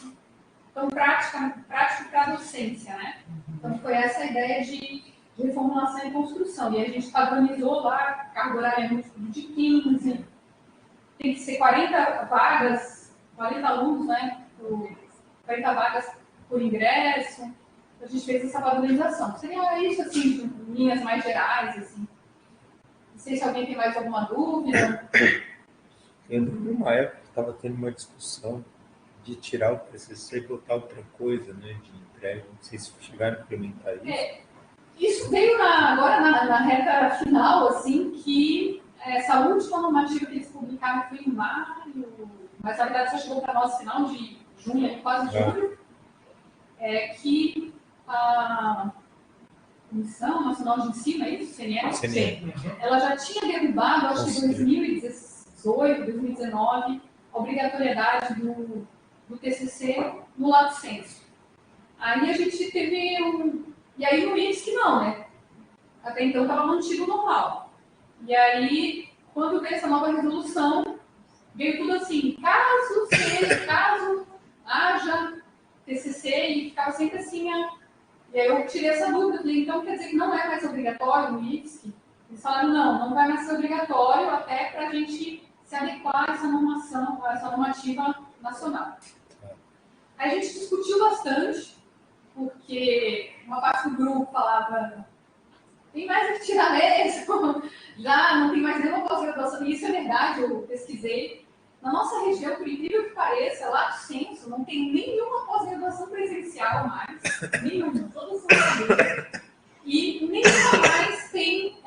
tão prático para a docência, né? Então, foi essa a ideia de reformulação e construção. E a gente padronizou lá, carga horária múltipla de 15, tem que ser 40 vagas, 40 alunos, né? 40 vagas por ingresso. A gente fez essa padronização. Seria isso, assim, em linhas mais gerais, assim. Não sei se alguém tem mais alguma dúvida. Eu lembro de uma época que estava tendo uma discussão de tirar o PCC e botar outra coisa, né, de entrega. Não sei se chegaram a implementar isso. Isso veio agora na reta final, assim, que essa última normativa que eles publicaram foi em maio, mas na verdade só chegou para nós final de junho, quase julho, que a Comissão Nacional de Ensino, é isso? CNE? Ela já tinha derrubado, acho que em 2018, 2019, a obrigatoriedade do TCC no lato sensu. Aí a gente teve E aí no IFSC não, né? Até então estava mantido o normal. E aí, quando veio essa nova resolução, veio tudo assim, caso haja TCC, e ficava sempre assim. E aí eu tirei essa dúvida, falei, então quer dizer que não é mais obrigatório o IFSC? Eles falaram, não vai mais ser obrigatório, até para a gente se adequar a essa normativa nacional. A gente discutiu bastante, porque uma parte do grupo falava tem mais que tirar mesmo, já não tem mais nenhuma pós-graduação, e isso é verdade, eu pesquisei. Na nossa região, por incrível que pareça, lá do censo, não tem nenhuma pós-graduação presencial mais, nenhuma, todas são cabeças. E nenhuma mais tem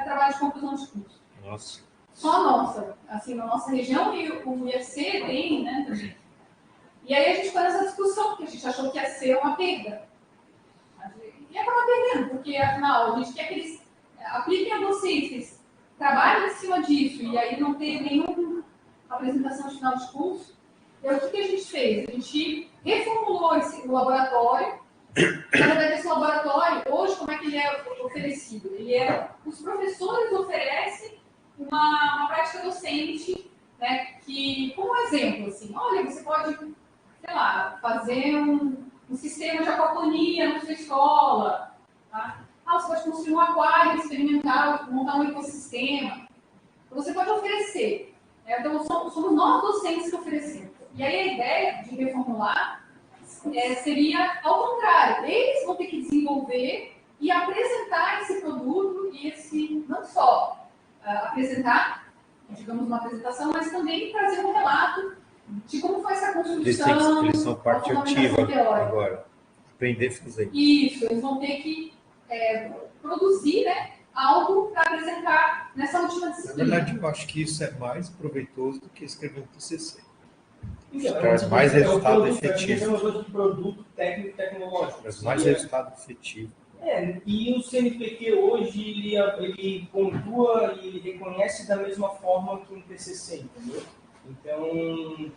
trabalho de conclusão de curso. Nossa. Só a nossa, assim, na nossa região, e o IFC tem, né, também. E aí a gente foi nessa discussão, porque a gente achou que ia ser uma perda. E acaba perdendo, porque afinal a gente quer que eles apliquem a docência, eles trabalhem em cima disso, e aí não ter nenhuma apresentação de final de curso. E o que a gente fez? A gente reformulou o laboratório. Na verdade, esse laboratório, hoje, como é que ele é oferecido? Os professores oferecem uma prática docente, né, que, como exemplo, assim, olha, você pode, sei lá, fazer um sistema de aquaponia na sua escola, tá? Você pode construir um aquário experimental, montar um ecossistema. Você pode oferecer. Então, somos nós docentes que oferecemos. E aí a ideia de reformular seria ao contrário. Eles vão ter que desenvolver e apresentar esse produto e não só apresentar, digamos, uma apresentação, mas também trazer um relato de como foi essa construção. Eles são parte ativa agora. Aprender a fazer. Isso, eles vão ter que produzir, né, algo para apresentar nessa última disciplina. Na verdade, eu acho que isso é mais proveitoso do que escrever um TCC. Então, traz mais resultado É efetivo. uma coisa de produto técnico e tecnológico. Traz mais resultado efetivo. E o CNPq hoje, ele pontua e ele reconhece da mesma forma que um TCC, entendeu? Então,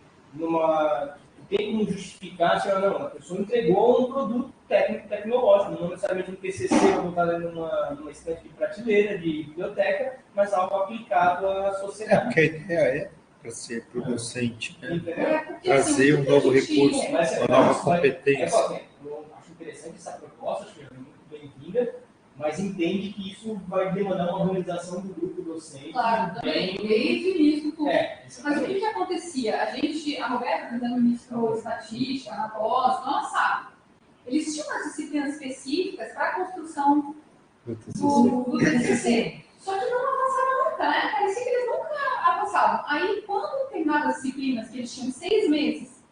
tem como justificar, se não, a pessoa entregou um produto técnico tecnológico, não necessariamente um TCC voltado numa estante de prateleira, de biblioteca, mas algo aplicado à sociedade. Porque a ideia para ser producente, né? Trazer um novo recurso, uma nova competência. Eu acho interessante essa proposta, acho que é muito bem-vinda, mas entende que isso vai demandar uma organização do grupo docente. Claro, também, desde o início. Mas o que acontecia? A Roberta, no início, no estatística, na pós, no ano passado, eles tinham umas disciplinas específicas para a construção do TCC. Só que não avançava nunca, né? Parecia que eles nunca avançavam. Aí, quando terminavam as disciplinas, que eles tinham 6 meses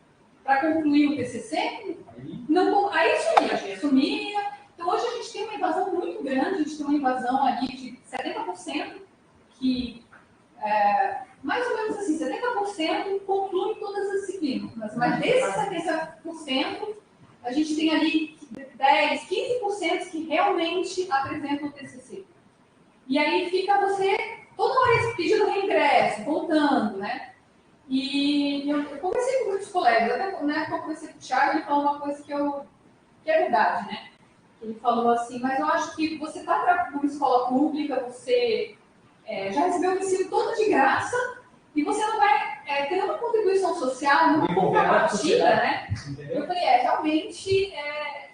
para concluir o TCC, aí sumia. Então, hoje a gente tem uma invasão muito grande, a gente tem uma invasão ali de 70%, que mais ou menos assim, 70% concluem todas as disciplinas. Mas desses 70%, a gente tem ali 10, 15% que realmente apresentam o TCC. E aí fica você, toda hora pedindo reingresso, voltando, né? E eu conversei com muitos colegas, até né, eu conversei com o Thiago, ele falou uma coisa que é verdade, né? Ele falou assim, mas eu acho que você está numa escola pública, você já recebeu o ensino todo de graça, e você não vai ter nenhuma contribuição social, nenhuma contrapartida, né? Eu falei, realmente é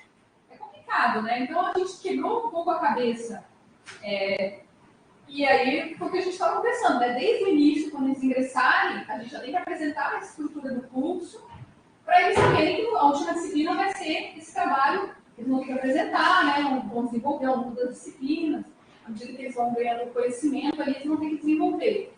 complicado, né? Então a gente quebrou um pouco a cabeça. E aí foi o que a gente estava conversando, né? Desde o início, quando eles ingressarem, a gente já tem que apresentar a estrutura do curso, para eles saberem que a última disciplina vai ser esse trabalho, eles vão ter que apresentar, né? Vão desenvolver ao longo das disciplinas, à medida que eles vão ganhando conhecimento, ali eles vão ter que desenvolver.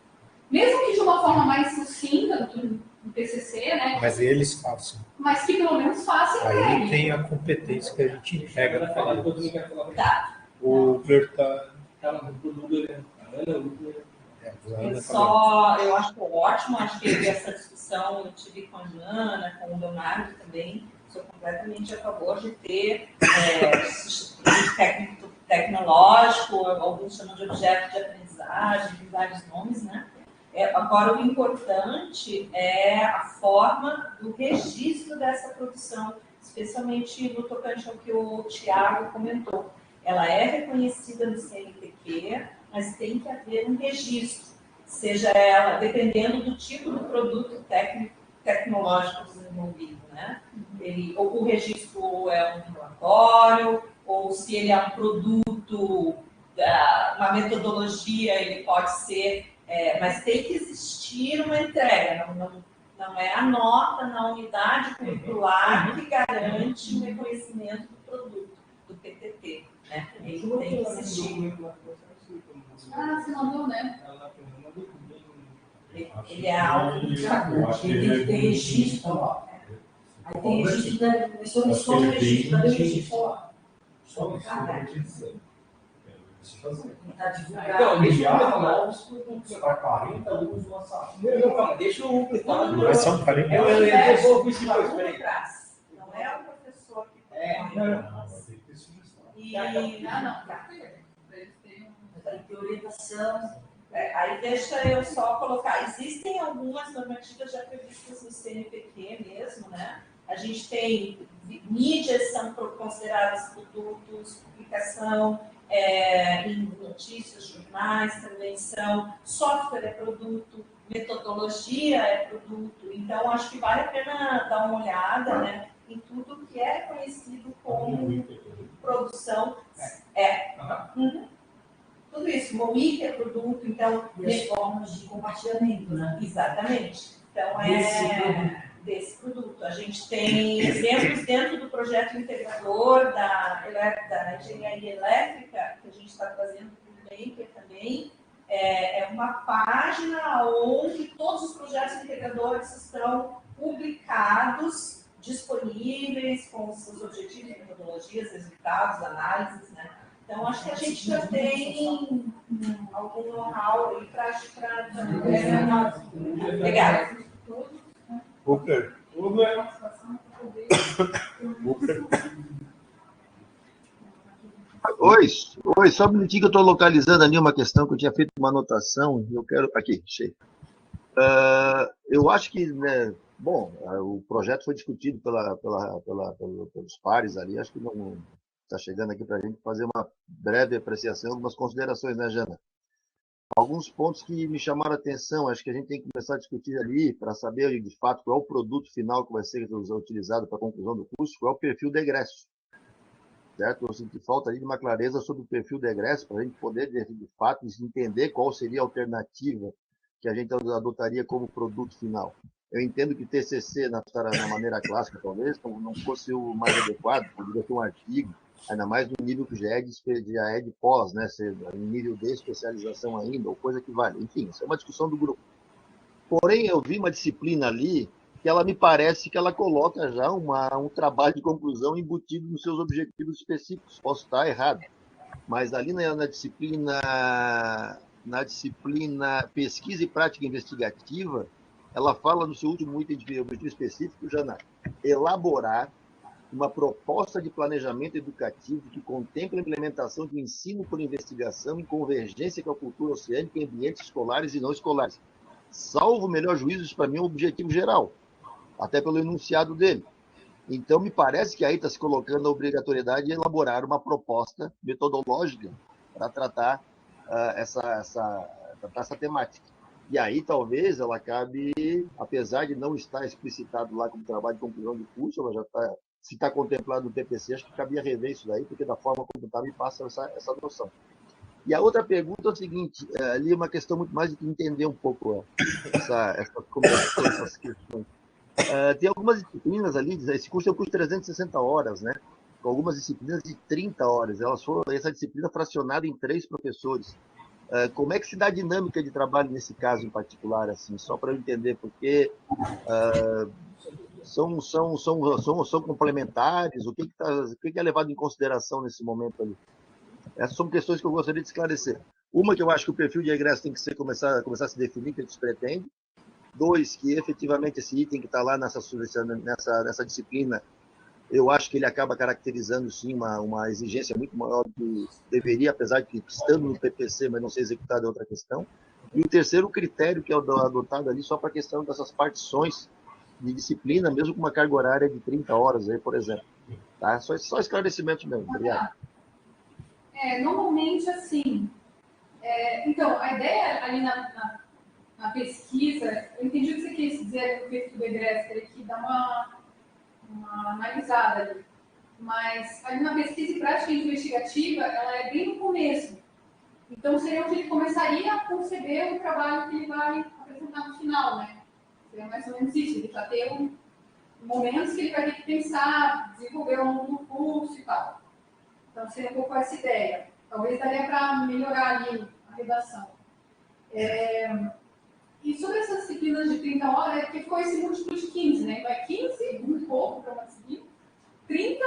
Mesmo que de uma forma mais sucinta do que no TCC, né? Mas eles façam. Mas que pelo menos façam. Aí tem a competência que a gente entrega. O Fleur está... Eu acho que é ótimo, acho que essa discussão eu tive com a Jana, com o Leonardo também, sou completamente a favor de ter técnico tecnológico, alguns chamam de objeto de aprendizagem, tem vários nomes, né? Agora, o importante é a forma do registro dessa produção, especialmente no tocante ao que o Thiago comentou. Ela é reconhecida no CNPq, mas tem que haver um registro, seja ela, dependendo do tipo do produto tecnológico desenvolvido, né? Ou o registro é um relatório, ou se ele é um produto, uma metodologia, ele pode ser, mas tem que existir uma entrega, Não é a nota na unidade curricular que garante o reconhecimento do produto, do PTT. Né? Ele tem que existir. Ah, você mandou, né? Ele é algo do Ele tem que ter registro, ó. Aí tem registro da emissora, só o registro da registro. Só isso. Tá divulgado. Então, deixa eu falar. novos produtos para 40 alunos no lançamento. Não, calma, deixa eu falar. Mas são 40. Eu devolvo isso depois, peraí. atrás. Não é o professor que Tem que ter sugestão. E Não. Tem que ter orientação. aí deixa eu só colocar. Existem algumas normativas já previstas no CNPq mesmo, né? A gente tem mídias são consideradas produtos, publicação em notícias, jornais também são, software é produto, metodologia é produto. Então, acho que vale a pena dar uma olhada, né, em tudo que é conhecido como produção. Tudo isso, MOIC é produto, então... E as formas de compartilhamento, né? Exatamente. Então, desse produto. A gente tem exemplos dentro do projeto integrador da engenharia elétrica, que a gente está trazendo para o Maker também. É uma página onde todos os projetos integradores estão publicados, disponíveis, com os seus objetivos, metodologias, resultados, análises, né? Então, acho que a gente já tem algum know-how aí para... Obrigada. Booker. Oi, só um minutinho que eu estou localizando ali uma questão que eu tinha feito uma anotação. Eu quero. Aqui, achei. Eu acho que, né, bom, o projeto foi discutido pelos pares ali, acho que não está chegando aqui para a gente fazer uma breve apreciação, algumas considerações, né, Jana? Alguns pontos que me chamaram a atenção, acho que a gente tem que começar a discutir ali para saber, de fato, qual é o produto final que vai ser utilizado para a conclusão do curso, qual é o perfil de egresso. Certo? Eu sinto falta ali de uma clareza sobre o perfil de egresso, para a gente poder, de fato, entender qual seria a alternativa que a gente adotaria como produto final. Eu entendo que TCC, na maneira clássica, talvez, não fosse o mais adequado, poderia ter um artigo, ainda mais no nível que já é de pós, né? Em nível de especialização ainda, ou coisa que vale. Enfim, isso é uma discussão do grupo. Porém, eu vi uma disciplina ali que ela me parece que ela coloca já um trabalho de conclusão embutido nos seus objetivos específicos. Posso estar errado, mas ali na disciplina pesquisa e prática investigativa, ela fala no seu último item de objetivo específico, Jana, elaborar uma proposta de planejamento educativo que contempla a implementação de ensino por investigação em convergência com a cultura oceânica em ambientes escolares e não escolares. Salvo o melhor juízo, isso para mim é um objetivo geral, até pelo enunciado dele. Então, me parece que aí está se colocando a obrigatoriedade de elaborar uma proposta metodológica para tratar essa temática. E aí, talvez, ela acabe, apesar de não estar explicitado lá como trabalho de conclusão de curso, ela já está, se está contemplado no TPC, acho que cabia rever isso daí, porque da forma como está, me passa essa noção. E a outra pergunta é o seguinte, ali é uma questão muito mais de entender um pouco essas questões. Tem algumas disciplinas ali, esse curso é um curso de 360 horas, né? Com algumas disciplinas de 30 horas. Essa disciplina fracionada em 3 professores. Como é que se dá a dinâmica de trabalho nesse caso em particular, assim, só para eu entender, porque são complementares, o que é levado em consideração nesse momento ali? Essas são questões que eu gostaria de esclarecer. Uma, que eu acho que o perfil de egresso tem que começar a se definir, que ele se pretende. 2, que efetivamente esse item que está lá nessa disciplina, eu acho que ele acaba caracterizando, sim, uma exigência muito maior do que deveria, apesar de que estando no PPC, mas não ser executado é outra questão. E o terceiro critério, que é adotado ali só para a questão dessas partições de disciplina, mesmo com uma carga horária de 30 horas, aí, por exemplo. Tá? Só esclarecimento mesmo. Obrigado. Normalmente, assim, então, a ideia ali na pesquisa, eu entendi o que você quis dizer no perfil do egresso, teria que dar uma analisada ali. Mas ali na pesquisa e prática investigativa, ela é bem no começo. Então, seria onde ele começaria a conceber o trabalho que ele vai apresentar no final, né? é mais ou menos isso. Ele já tem momentos que ele vai ter que pensar, desenvolver ao longo do curso e tal. Então, seria um pouco essa ideia. Talvez daria para melhorar ali a redação. E sobre essas disciplinas de 30 horas, é porque ficou esse múltiplo de 15, né? Então, é 15, um pouco para uma disciplina, 30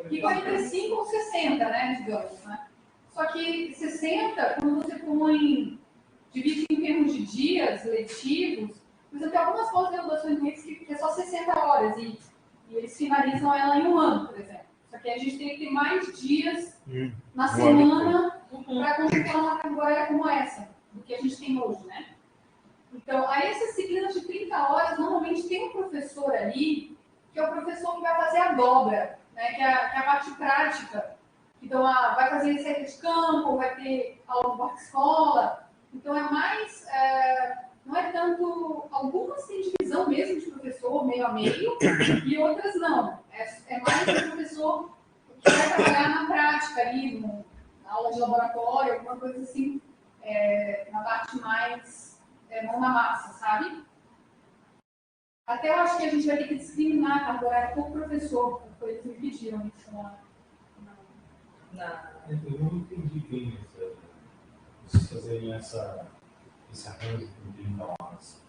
e 45 ou 60, né? Digamos, né? Só que 60, quando você divide em termos de dias letivos, você tem algumas pós-graduações que é só 60 horas e eles finalizam ela em um ano, por exemplo. Só que a gente tem que ter mais dias na semana para completar uma carga horária como essa, do que a gente tem hoje, né? Então, aí essas disciplinas de 30 horas, normalmente tem um professor ali, que é o professor que vai fazer a dobra, né? que é a parte prática. Então, vai fazer receita de campo, vai ter aula no porta-escola. Então, é mais... não é tanto... Algumas têm divisão mesmo de professor, meio a meio, e outras não. É mais o professor que vai trabalhar na prática ali, na aula de laboratório, alguma coisa assim, na parte mais mão na massa, sabe? Até eu acho que a gente vai ter que discriminar a carga horária por professor, porque eles me pediram isso Eu não entendi bem vocês fazerem esse arranjo com 30 horas.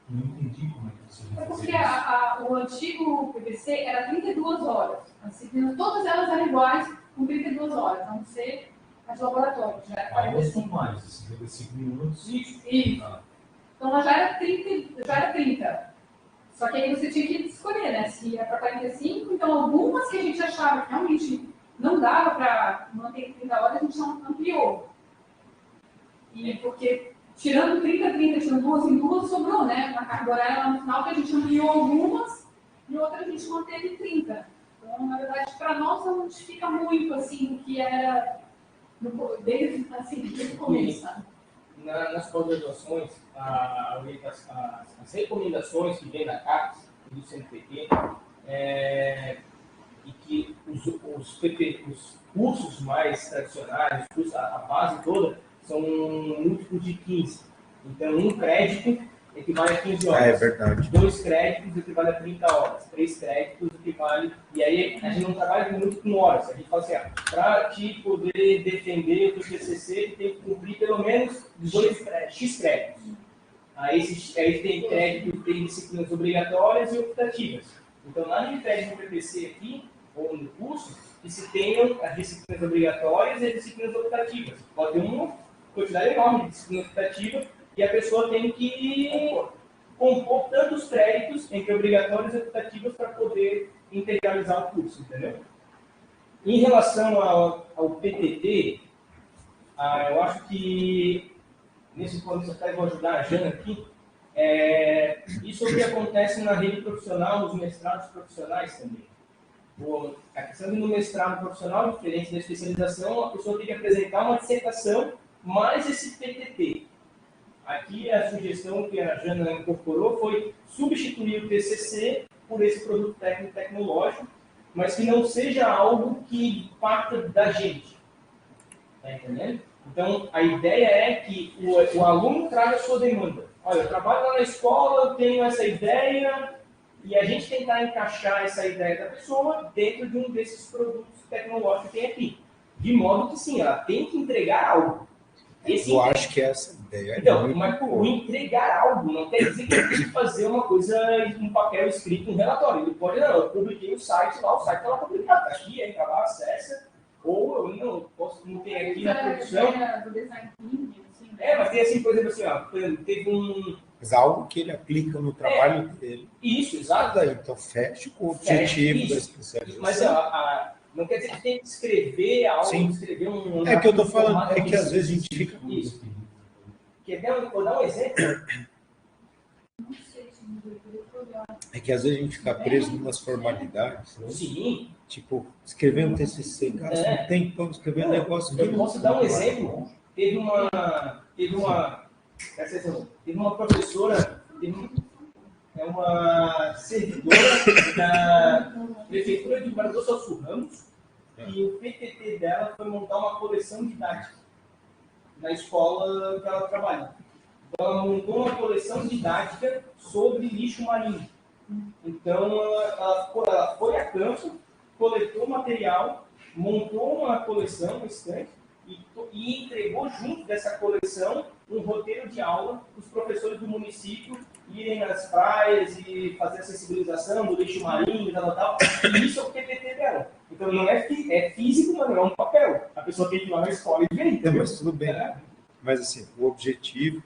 Não entendi como é que vocês vão fazer porque o antigo PPC era 32 horas. As disciplinas, todas elas eram iguais, com 32 horas, a não ser as de laboratório. Já era 45. Mais, 55 minutos. Isso. Então, ela já era 30. Só que aí você tinha que escolher, né? Se ia para 45, então algumas que a gente achava que realmente não dava para manter 30 horas, a gente ampliou. E porque, tirando 30, tirando duas em duas, sobrou, né? Na carga horária lá no final, que a gente ampliou algumas e outras a gente manteve 30. Então, na verdade, para nós não modifica muito, assim, do que era desde o começo, sabe? Nas pós-graduações, as recomendações que vêm da CAPES e do CNPq, e que os cursos mais tradicionais, a base toda, são múltiplos de 15. Então, um crédito equivale a 15 horas. É verdade. 2 créditos equivale a 30 horas. 3 créditos equivale... E aí, a gente não trabalha muito com horas. A gente fala assim, para te poder defender o teu TCC, tem que cumprir pelo menos 18 X créditos. Aí tem crédito, tem disciplinas obrigatórias e optativas. Então, nada impede no PPC aqui, ou no curso, que se tenham as disciplinas obrigatórias e as disciplinas optativas. Pode ter uma quantidade enorme de disciplina optativa e a pessoa tem que compor tantos créditos entre obrigatórios e optativas para poder integralizar o curso, entendeu? Em relação ao PTT, eu acho que, nesse ponto, eu vou ajudar a Jana aqui, isso é o que acontece na rede profissional, nos mestrados profissionais também. A questão do mestrado profissional, diferente da especialização, a pessoa tem que apresentar uma dissertação mais esse PTT. Aqui a sugestão que a Jana incorporou foi substituir o TCC por esse produto técnico tecnológico, mas que não seja algo que parta da gente. Está entendendo? Então, a ideia é que o aluno traga a sua demanda. Olha, eu trabalho lá na escola, eu tenho essa ideia, e a gente tentar encaixar essa ideia da pessoa dentro de um desses produtos tecnológicos que tem aqui. De modo que, sim, ela tem que entregar algo. Eu acho que essa ideia então, mas o entregar algo não quer dizer que ele tem que fazer uma coisa, um papel escrito, um relatório. Ele pode, não, eu publiquei o site lá, o site está lá publicado, está aqui, entra lá, acessa, ou eu não posso, não tem aqui na produção. Mas tem assim, por exemplo, assim, teve um... Mas algo que ele aplica no trabalho dele. Isso, exato. Então, feche com o objetivo da especialização. Mas não quer dizer que tem que escrever algo, sim, escrever um... É que eu estou falando, é que às vezes a gente fica... Isso. Vou dar um exemplo? É que às vezes a gente fica preso em umas formalidades. Né? Sim. Tipo, escrever um TCC, gasta um tempão escrever um negócio. Eu posso dar um exemplo. Teve uma professora, uma servidora da Prefeitura de Mato Grosso do Ramos, e o PTT dela foi montar uma coleção didática na escola que ela trabalha. ela montou uma coleção didática sobre lixo marinho. Então, ela foi a campo, coletou material, montou uma coleção, um estante, e entregou junto dessa coleção um roteiro de aula para os professores do município irem nas praias e fazer a sensibilização do lixo marinho, tal. E isso é o PPT dela. Então, não é físico, mas não é um papel. A pessoa tem que ir lá na escola e ver. Então, mas tudo bem. Mas, assim, o objetivo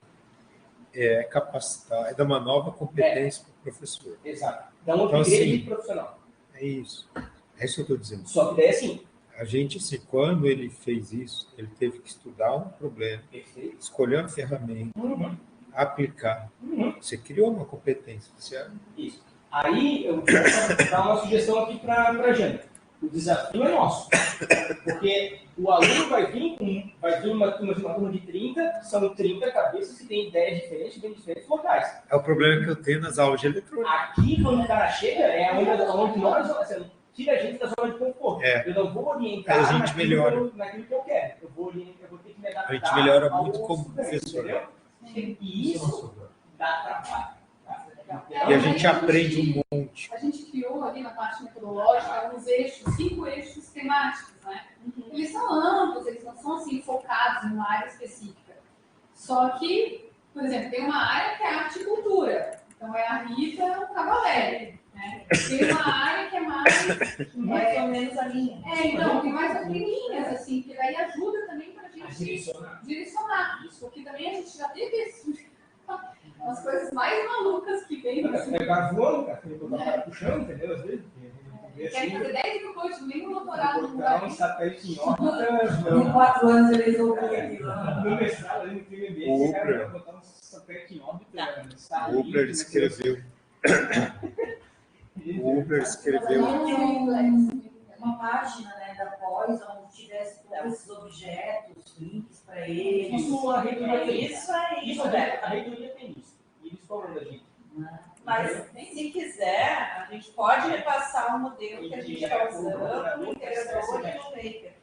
é capacitar, é dar uma nova competência para o professor. Exato. Dá um upgrade assim, profissional. É isso. É isso que eu estou dizendo. Só que daí, assim, a gente, assim, quando ele fez isso, ele teve que estudar um problema, escolher uma ferramenta, aplicar. Você criou uma competência, certo? Isso. Aí, eu vou dar uma sugestão aqui para a Jana. O desafio é nosso. Porque o aluno vai vir uma turma de 30, são 30 cabeças que têm ideias diferentes, bem diferentes locais. É o problema que eu tenho nas aulas de eletrônica. Aqui, quando o cara chega, é onde nós você tira a gente da zona de conforto. Eu não vou orientar naquilo que eu quero. Eu vou ter que me adaptar. A gente melhora muito como professor. Entendeu? E isso dá trabalho. E a gente aprende um monte. A gente criou ali na parte metodológica uns eixos, 5 eixos temáticos, né? Eles são amplos, eles não são assim focados em uma área específica. Só que, por exemplo, tem uma área que é arte e cultura. Então é a Rita o Cavalieri, né? Tem uma área que é mais ou menos a minha. Então, tem mais linhas, assim, que daí ajuda também para a gente direcionar. Porque também a gente já teve umas coisas mais malucas que vem. Pegar voando, cara, puxando, entendeu? Às vezes. Quer fazer 10 mil coisas, nem um doutorado no lugar. Um satélite em órbita. Em 4 anos ele resolveu aquilo. No mestrado, ali no TVB, o cara vai botar um satélite em órbita. O Upler escreveu. O Upler escreveu. Uma página, né, da pós, onde tivesse todos esses objetos, links para eles. Isso a reitoria a reitoria tem isso. E eles cobram da gente. Mas, se quiser, a gente pode repassar o modelo que a gente está usando no integrador e no Maker.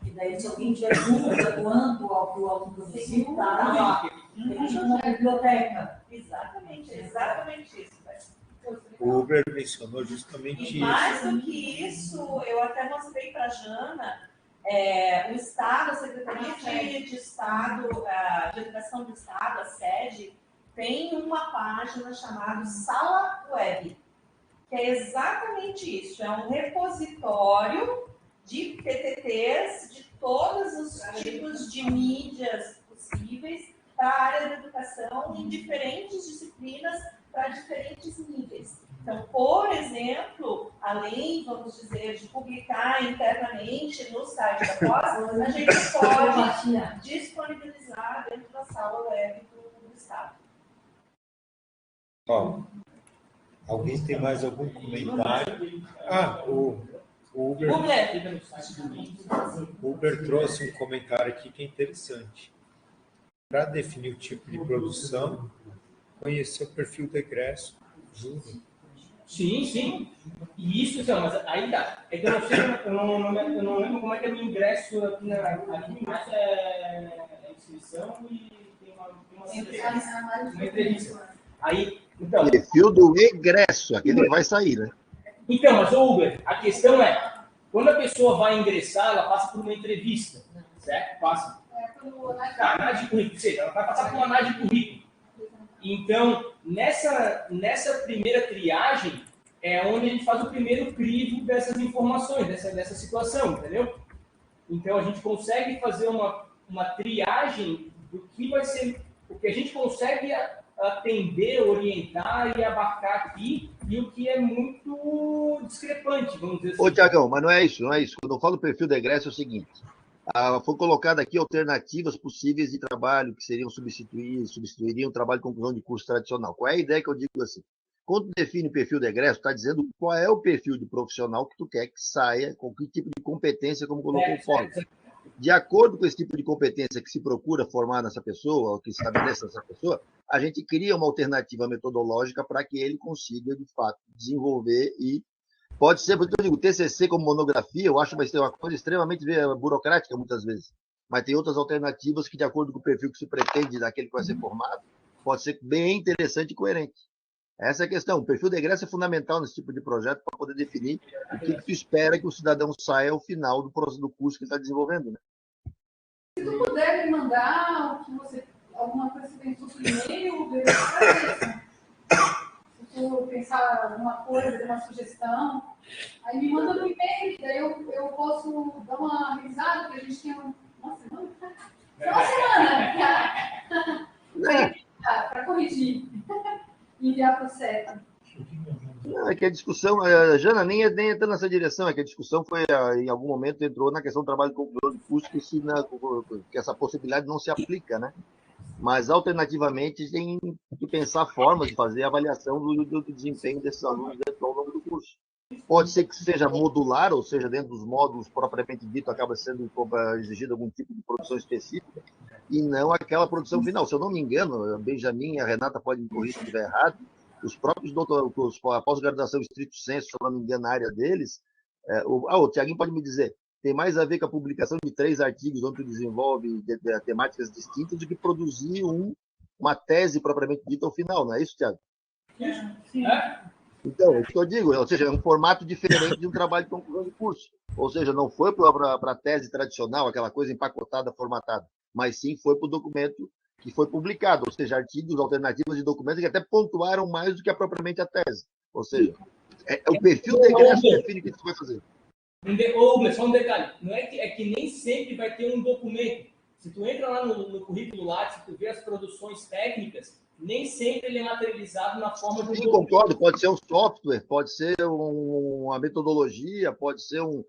E daí, se alguém tiver dúvida quanto ao que o aluno produziu, tá lá. Existe uma biblioteca. Exatamente isso. O Uber mencionou justamente e isso. Mais do que isso, eu até mostrei para a Jana, o Estado, a Secretaria de Estado, de Educação do Estado, a sede, tem uma página chamada Sala Web, que é exatamente isso, é um repositório de PTTs de todos os tipos de mídias possíveis para a área da educação em diferentes disciplinas, para diferentes níveis. Então, por exemplo, além, vamos dizer, de publicar internamente no site da pós, a gente pode disponibilizar dentro da sala web do Estado. Alguém tem mais algum comentário? O Uber trouxe um comentário aqui que é interessante. Para definir o tipo de produção, conhecer o perfil do egresso ajuda. Sim. E isso, então, mas aí dá. É que eu não sei, eu não lembro como é que é o ingresso aqui na. Aqui o ingresso é inscrição e tem uma entrevista. Aí, então. Perfil do egresso, aquele que vai sair, né? Então, mas o Uber, a questão é, quando a pessoa vai ingressar, ela passa por uma entrevista, certo? Passa. Análise de currículo, ou seja, ela vai passar por uma análise de currículo. Então, nessa primeira triagem, é onde a gente faz o primeiro crivo dessas informações, dessa situação, entendeu? Então, a gente consegue fazer uma triagem do que vai ser, o que a gente consegue atender, orientar e abarcar aqui, e o que é muito discrepante, vamos dizer assim. Ô, Tiagão, mas não é isso. Quando eu falo perfil do egresso, é o seguinte. Foi colocado aqui alternativas possíveis de trabalho que seriam substituiriam o trabalho de conclusão de curso tradicional. Qual é a ideia que eu digo assim? Quando tu define o perfil de egresso, está dizendo qual é o perfil de profissional que tu quer que saia, com que tipo de competência, como colocou o fórum. De acordo com esse tipo de competência que se procura formar nessa pessoa, ou que se estabelece nessa pessoa, a gente cria uma alternativa metodológica para que ele consiga, de fato, desenvolver e pode ser, porque eu digo, TCC como monografia, eu acho que vai ser uma coisa extremamente burocrática, muitas vezes. mas tem outras alternativas que, de acordo com o perfil que se pretende daquele que vai ser formado, pode ser bem interessante e coerente. Essa é a questão. O perfil de egresso é fundamental nesse tipo de projeto para poder definir o que tu espera que o cidadão saia ao final do curso que ele está desenvolvendo, né? Se tu puder me mandar alguma coisa que você pensou por e-mail, se tu pensar alguma coisa, uma sugestão, aí me manda no e-mail, daí eu posso dar uma revisada, porque a gente tem uma semana para corrigir e enviar para o CEP. Não, é que a discussão, a Jana nem entrou nessa direção, é que a discussão foi, em algum momento, entrou na questão do trabalho de conclusão de curso, que essa possibilidade não se aplica, né? Mas, alternativamente, tem que pensar formas de fazer a avaliação do desempenho desses alunos ao longo do curso. Pode ser que seja modular, ou seja, dentro dos módulos propriamente dito, acaba sendo exigido algum tipo de produção específica, e não aquela produção final. Se eu não me engano, a Benjamin e a Renata podem me corrigir se estiver errado, os próprios a pós-graduação estrito sensu, se eu não me engano, na área deles, o Tiaguinho pode me dizer, tem mais a ver com a publicação de 3 artigos onde tu desenvolve temáticas distintas do que produzir uma tese propriamente dita ao final, não é isso, Tiago? Sim. Então, é o que eu digo, ou seja, é um formato diferente de um trabalho de conclusão de curso. Ou seja, não foi para a tese tradicional, aquela coisa empacotada, formatada, mas sim foi para o documento que foi publicado, ou seja, artigos, alternativas de documentos que até pontuaram mais do que propriamente a tese. Ou seja, o perfil de egresso define o que você vai fazer. Só um detalhe, não é que nem sempre vai ter um documento. Se tu entra lá no currículo Lattes, tu vê as produções técnicas, nem sempre ele é materializado na forma de um documento. Concordo, pode ser um software, pode ser uma metodologia, pode ser um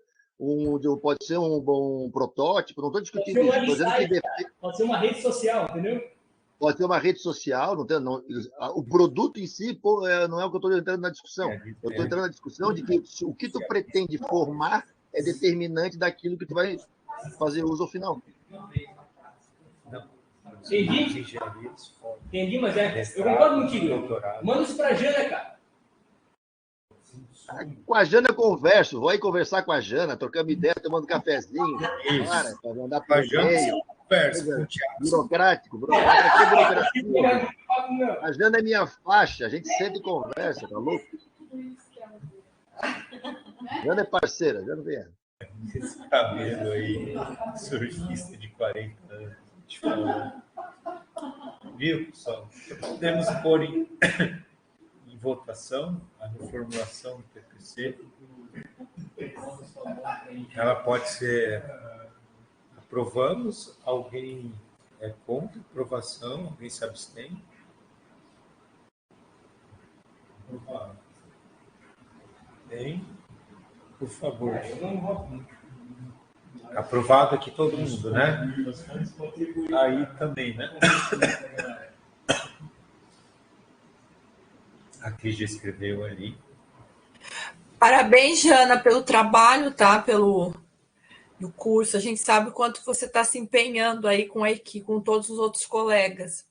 protótipo, não estou discutindo isso. Pode ser uma rede social, entendeu? Pode ser uma rede social, o produto em si não é o que eu estou entrando na discussão. Eu estou entrando na discussão de que o que tu pretende formar é determinante daquilo que tu vai fazer uso ao final. Entendi, mas eu concordo contigo. Manda isso para a Jana, cara. Com a Jana eu converso, vou aí conversar com a Jana, trocando ideia, tomando cafezinho. Para mandar para o e-mail. Burocrático. A Jana é minha faixa, a gente sempre conversa, tá louco? Jana é parceira, Jana vem. Esse cabelo aí, surfista de 40 anos. Viu, pessoal? Podemos pôr em votação a reformulação do PPC. Ela pode ser aprovamos, alguém é contra aprovação, alguém se abstém. Bem, por favor. Aprovado aqui todo mundo, né? Aí também, né? A Cris já escreveu ali. Parabéns, Jana, pelo trabalho, tá? No curso. A gente sabe o quanto você está se empenhando aí com a equipe, com todos os outros colegas.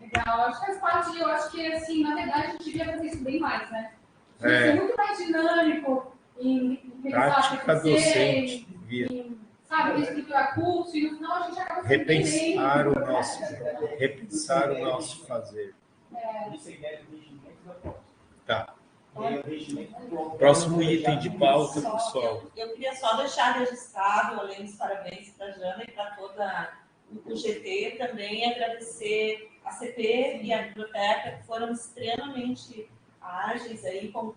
Legal, acho que faz parte, eu acho que, assim, na verdade, a gente devia fazer isso bem mais, né? Ser muito mais dinâmico em prática docente, sabe, reestruturar curso, e no final a gente acaba repensar o nosso fazer. Tá. Próximo item de pauta, pessoal. Eu queria só deixar registrado, além dos parabéns para a Jana e para toda o GT, também agradecer a CP e a biblioteca, que foram extremamente ágeis aí, com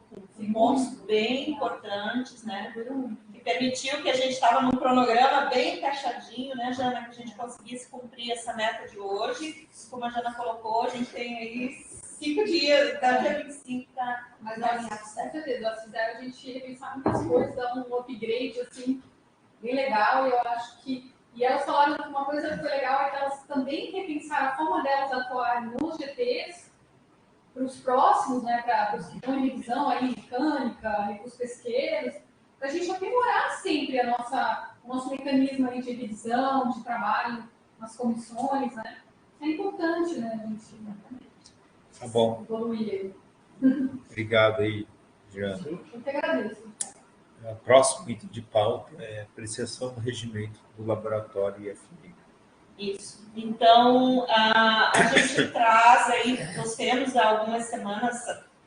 pontos bem importantes, né? Que permitiu que a gente estava num cronograma bem encaixadinho, né, Jana, que a gente conseguisse cumprir essa meta de hoje. Como a Jana colocou, a gente tem aí 5 dias, da dia 25 para... Mas com certeza, elas fizeram a gente repensar muitas coisas, dar um upgrade, assim, bem legal, e eu acho que... E elas falaram uma coisa que foi legal, é que elas também repensaram a forma delas atuarem nos GTs, para os próximos, né, para os que estão em revisão, aí, mecânica, recursos pesqueiros, para a gente aprimorar sempre o nosso mecanismo aí de revisão, de trabalho nas comissões, né? É importante, né, a gente tá bom. evoluir aí. Obrigado aí, Jana. Eu que agradeço. O próximo item de pauta é apreciação do regimento do laboratório IFMI. Isso. Então, a gente traz aí, nós temos há algumas semanas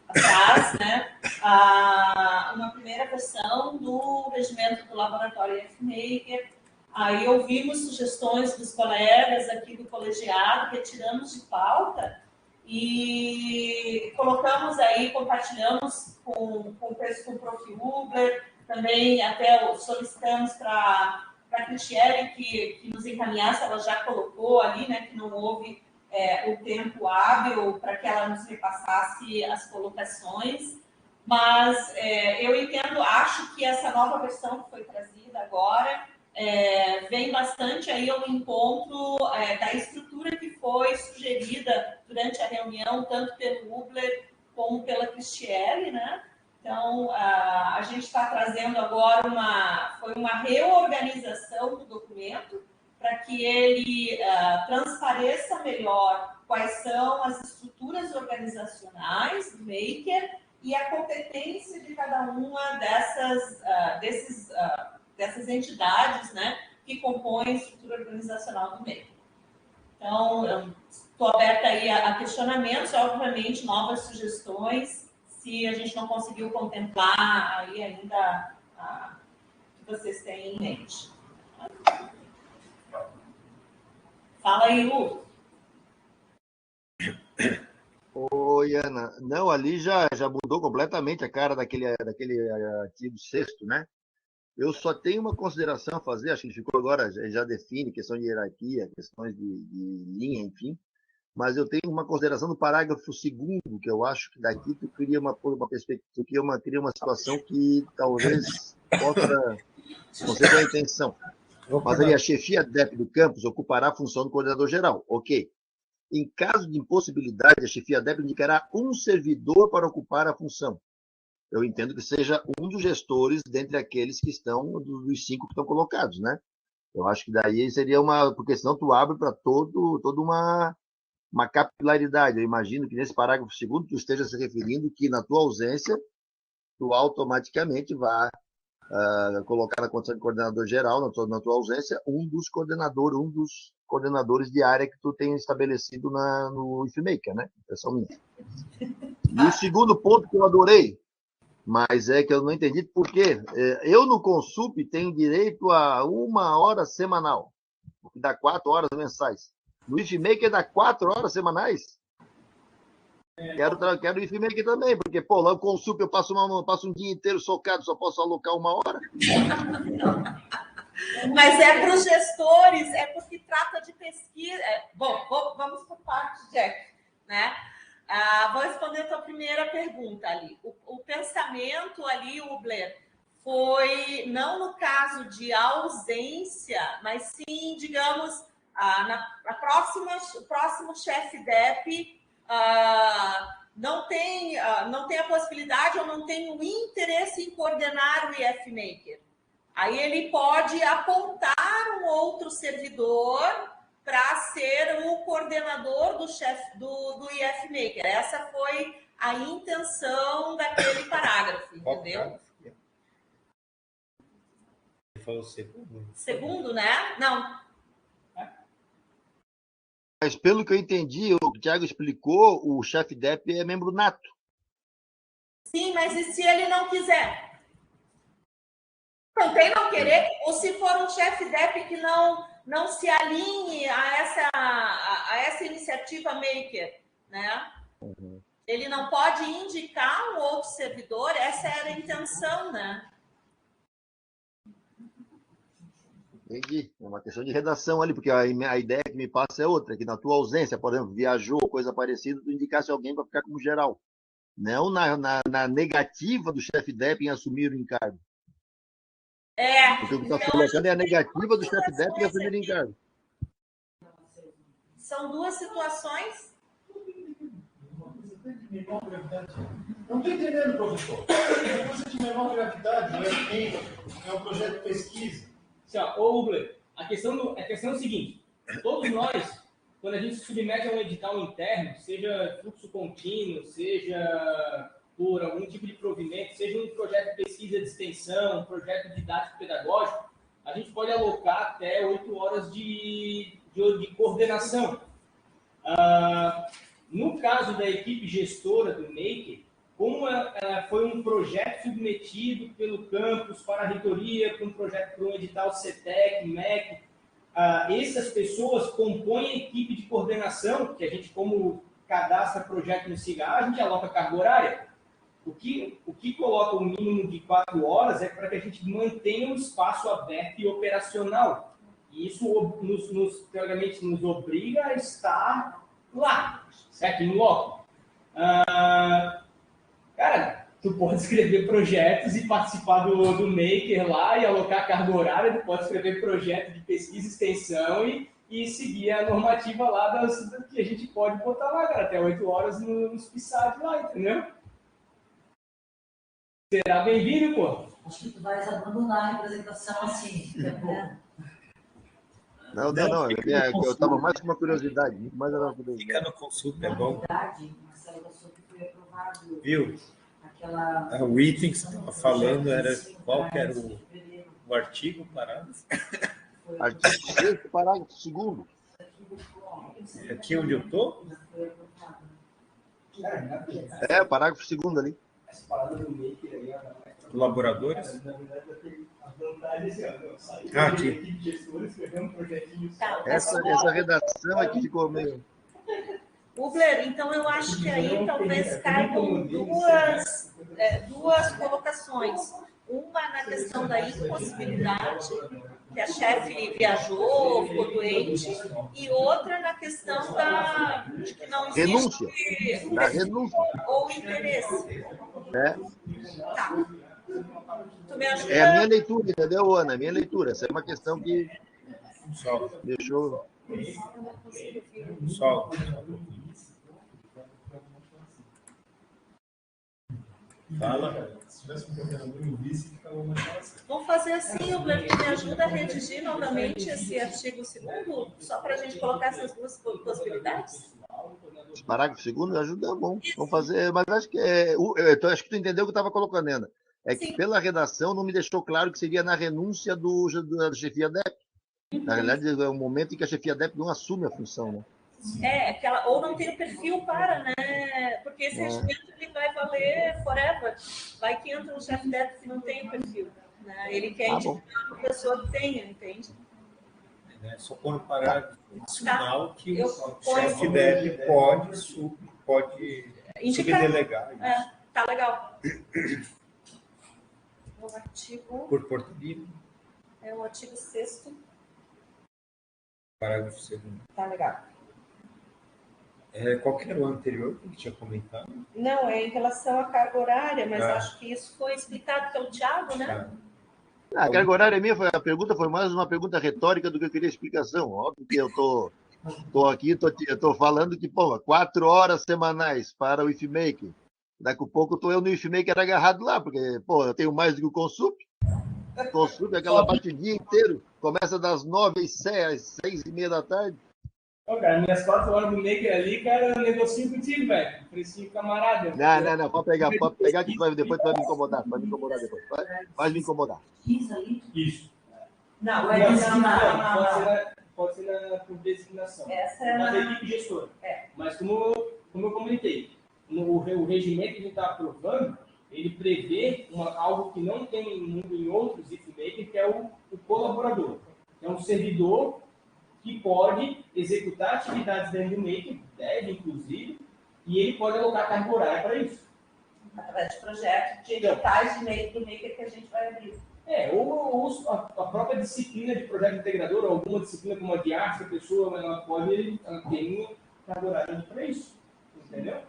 atrás, né, uma primeira versão do regimento do laboratório IFMaker. Aí ouvimos sugestões dos colegas aqui do colegiado, retiramos de pauta e colocamos aí, compartilhamos com o Prof. Hubler, também até solicitamos para a Cristiane que nos encaminhasse, ela já colocou ali, né, que não houve o tempo hábil para que ela nos repassasse as colocações, mas eu entendo, acho que essa nova versão que foi trazida agora vem bastante aí ao encontro da estrutura que foi sugerida durante a reunião, tanto pelo Hubler como pela Cristiane, né? Então, a gente está trazendo agora uma reorganização do documento para que ele transpareça melhor quais são as estruturas organizacionais do Maker e a competência de cada uma dessas entidades, né, que compõem a estrutura organizacional do Maker. Então, estou aberta aí a questionamentos, obviamente, novas sugestões, se a gente não conseguiu contemplar aí ainda o que vocês têm em mente. Fala aí, Lu. Oi, Ana. Não, ali já mudou completamente a cara daquele artigo 6º, né? Eu só tenho uma consideração a fazer, acho que ficou agora, já define questão de hierarquia, questões de linha, enfim. Mas eu tenho uma consideração no parágrafo 2º, que eu acho que daqui tu cria uma perspectiva, tu cria uma situação que talvez possa, não sei qual é a intenção. Mas ali a chefia DEP do campus ocupará a função do coordenador geral. Ok. Em caso de impossibilidade, a chefia DEP indicará um servidor para ocupar a função. Eu entendo que seja um dos gestores dentre aqueles que estão, dos 5 que estão colocados, né? Eu acho que daí seria porque senão tu abre para toda uma capilaridade. Eu imagino que nesse parágrafo 2º tu esteja se referindo que na tua ausência tu automaticamente vai colocar na condição de coordenador geral, na tua ausência, um dos coordenadores de área que tu tem estabelecido no IFMaker, né? Pessoal minha. E o segundo ponto que eu adorei, mas é que eu não entendi por quê. Eu no Consup tenho direito a 1 hora semanal, o que dá 4 horas mensais. No IFMaker dá 4 horas semanais? Quero o IFMaker também, porque, pô, lá no Consup eu passo um dia inteiro socado, só posso alocar 1 hora. Mas para os gestores, porque trata de pesquisa. Bom, vamos por parte, Jack, né? Vou responder a tua primeira pergunta ali. O pensamento ali, Hubler, foi não no caso de ausência, mas sim, digamos, o próximo chefe DEP não tem a possibilidade ou não tem o interesse em coordenar o IFMaker. Aí ele pode apontar um outro servidor para ser o coordenador do chefe do IFMaker. Essa foi a intenção daquele parágrafo, entendeu? Ele falou segundo. Segundo, né? Não. Mas pelo que eu entendi, o Thiago explicou, o chefe DEP é membro nato. Sim, mas e se ele não quiser? Não tem não querer? Ou se for um chefe DEP que não se alinhe a essa iniciativa Maker, né? Uhum. Ele não pode indicar um outro servidor? Essa era a intenção, né? Entendi. É uma questão de redação ali, porque a ideia que me passa é outra, que na tua ausência, por exemplo, viajou, coisa parecida, tu indicasse alguém para ficar como geral. Não na negativa do chefe DEP em assumir o encargo. Porque o que está colocando é a negativa do chefe DEP em assumir o encargo. São duas situações. Não estou entendendo, professor. É coisa de menor gravidade, é um projeto de pesquisa. Ô, Hubler, a questão é o seguinte: todos nós, quando a gente se submete a um edital interno, seja fluxo contínuo, seja por algum tipo de provimento, seja um projeto de pesquisa de extensão, um projeto didático pedagógico, a gente pode alocar até 8 horas de coordenação. No caso da equipe gestora do Maker, como foi um projeto submetido pelo campus para a reitoria, para um projeto, para um edital CETEC, MEC, essas pessoas compõem a equipe de coordenação, que a gente, como cadastra projeto no CIGA, a gente aloca carga horária. O que coloca o mínimo de 4 horas é para que a gente mantenha o espaço aberto e operacional. E isso, teoricamente, nos obriga a estar lá, certo? Em loco. Cara, tu pode escrever projetos e participar do Maker lá e alocar carga horária, tu pode escrever projeto de pesquisa e extensão e seguir a normativa lá que a gente pode botar lá, cara, até 8 horas nos PSAD lá, entendeu? Será bem-vindo, pô. Acho que tu vais abandonar a apresentação assim, né? Não. Eu estava mais com uma curiosidade. Mais uma curiosidade. Fica no consulta, é bom. Marcelo da Souza foi aprovado. Viu? O item que você estava falando era qual que era o artigo parado? Artigo 6, parágrafo 2º. Aqui onde eu estou? É, parágrafo 2º ali. Essa parada do Maker aí, Colaboradores? na verdade, a vantagem é Aqui. Essa redação é que ficou meio... Ubler, então eu acho que aí talvez caibam duas colocações. Uma na questão da impossibilidade, que a chefe viajou, ficou doente, e outra na questão de que não existe renúncia, da renúncia ou interesse. Tá. Tu me ajuda? É a minha leitura, entendeu, Ana? A minha leitura. Essa é uma questão que deixou... Fala. Se tivesse um coordenador em vice, ficava mais fácil. Vamos fazer assim, o Blair, me ajuda a redigir novamente esse artigo 2º, só para a gente colocar essas duas possibilidades? Esse parágrafo 2º ajuda, bom. Vamos fazer, mas acho que acho que tu entendeu o que eu estava colocando, Ana. É que pela redação não me deixou claro que seria na renúncia da chefia DEP. Na realidade, é o momento em que a chefia DEP não assume a função, né? Que ela ou não tem o perfil para, né? Porque esse regimento ele vai valer forever. Vai que entra um chefe DEP que não tem o perfil. Né? Ele quer indicar uma pessoa que tenha, entende? Só pôr no parágrafo adicional que o chefe DEP pode subdelegar. Tá legal. O artigo... Por portaria? É o artigo 6º. Parágrafo 2º. Tá legal. Qual que era o anterior que tinha comentado? Não, é em relação à carga horária, mas acho que isso foi explicado pelo Thiago, né? A carga horária minha, a pergunta foi mais uma pergunta retórica do que eu queria explicação. Óbvio que eu tô aqui, eu tô falando que, 4 horas semanais para o IFMaker. Daqui a pouco eu no IFMaker agarrado lá, porque, eu tenho mais do que o Consup. O Consup é aquela parte o dia inteiro. Começa das 9 às 6h30 da tarde. Cara, minhas 4 horas do Maker ali, cara, eu negocio contigo, velho. Precinho camarada. Não, pode pegar que depois tu vai me incomodar. Vai me incomodar depois. Vai me incomodar. Isso. Não, pode ser por designação. Essa é da equipe gestora. Mas como eu comentei, o regimento que a gente está aprovando, ele prevê algo que não tem em outros IFMaker, que é o colaborador. É um servidor que pode executar atividades dentro do Maker, deve, inclusive, e ele pode alocar carga horária para isso. Através de projetos, de editais do Maker que a gente vai abrir. Ou a própria disciplina de projeto integrador, ou alguma disciplina como a de arte, a pessoa ela tem carga horária para isso. Entendeu?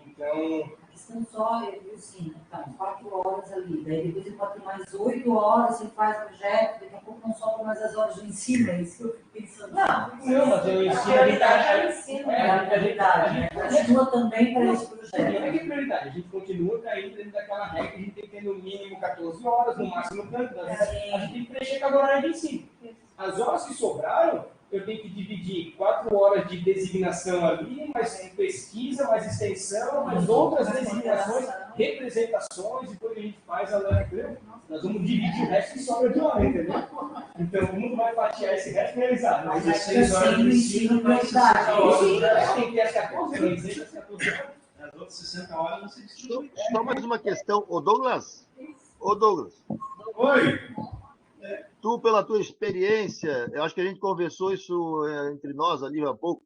Então... A questão só é assim, então, 4 horas ali, daí depois ele pode ter mais 8 horas, ele faz projeto, daqui a pouco não sobra mais as horas de ensino, é isso que eu fico pensando. Não, mas eu ensino. A prioridade é o ensino, a prioridade, né? Continua também para esse projeto. Não é que é prioridade, a gente continua caindo dentro daquela regra que a gente tem que ter no mínimo 14 horas, no máximo tanto. A gente tem que preencher com a hora de ensino. As horas que sobraram, que eu tenho que dividir 4 horas de designação ali, mais pesquisa, mais extensão, mais outras designações, representações, depois a gente faz a leve. Nós vamos dividir o resto que sobra de hora, entendeu? Então, como vai fatiar esse resto realizado? Mas Mas 6 horas de ensino vai vai ser dar. 60 horas, tem que ter as 14 horas, as 14 horas. As outras 60 horas você distribui. Só mais uma questão. Ô, Douglas. Oi. Tu, pela tua experiência, eu acho que a gente conversou isso entre nós ali há pouco,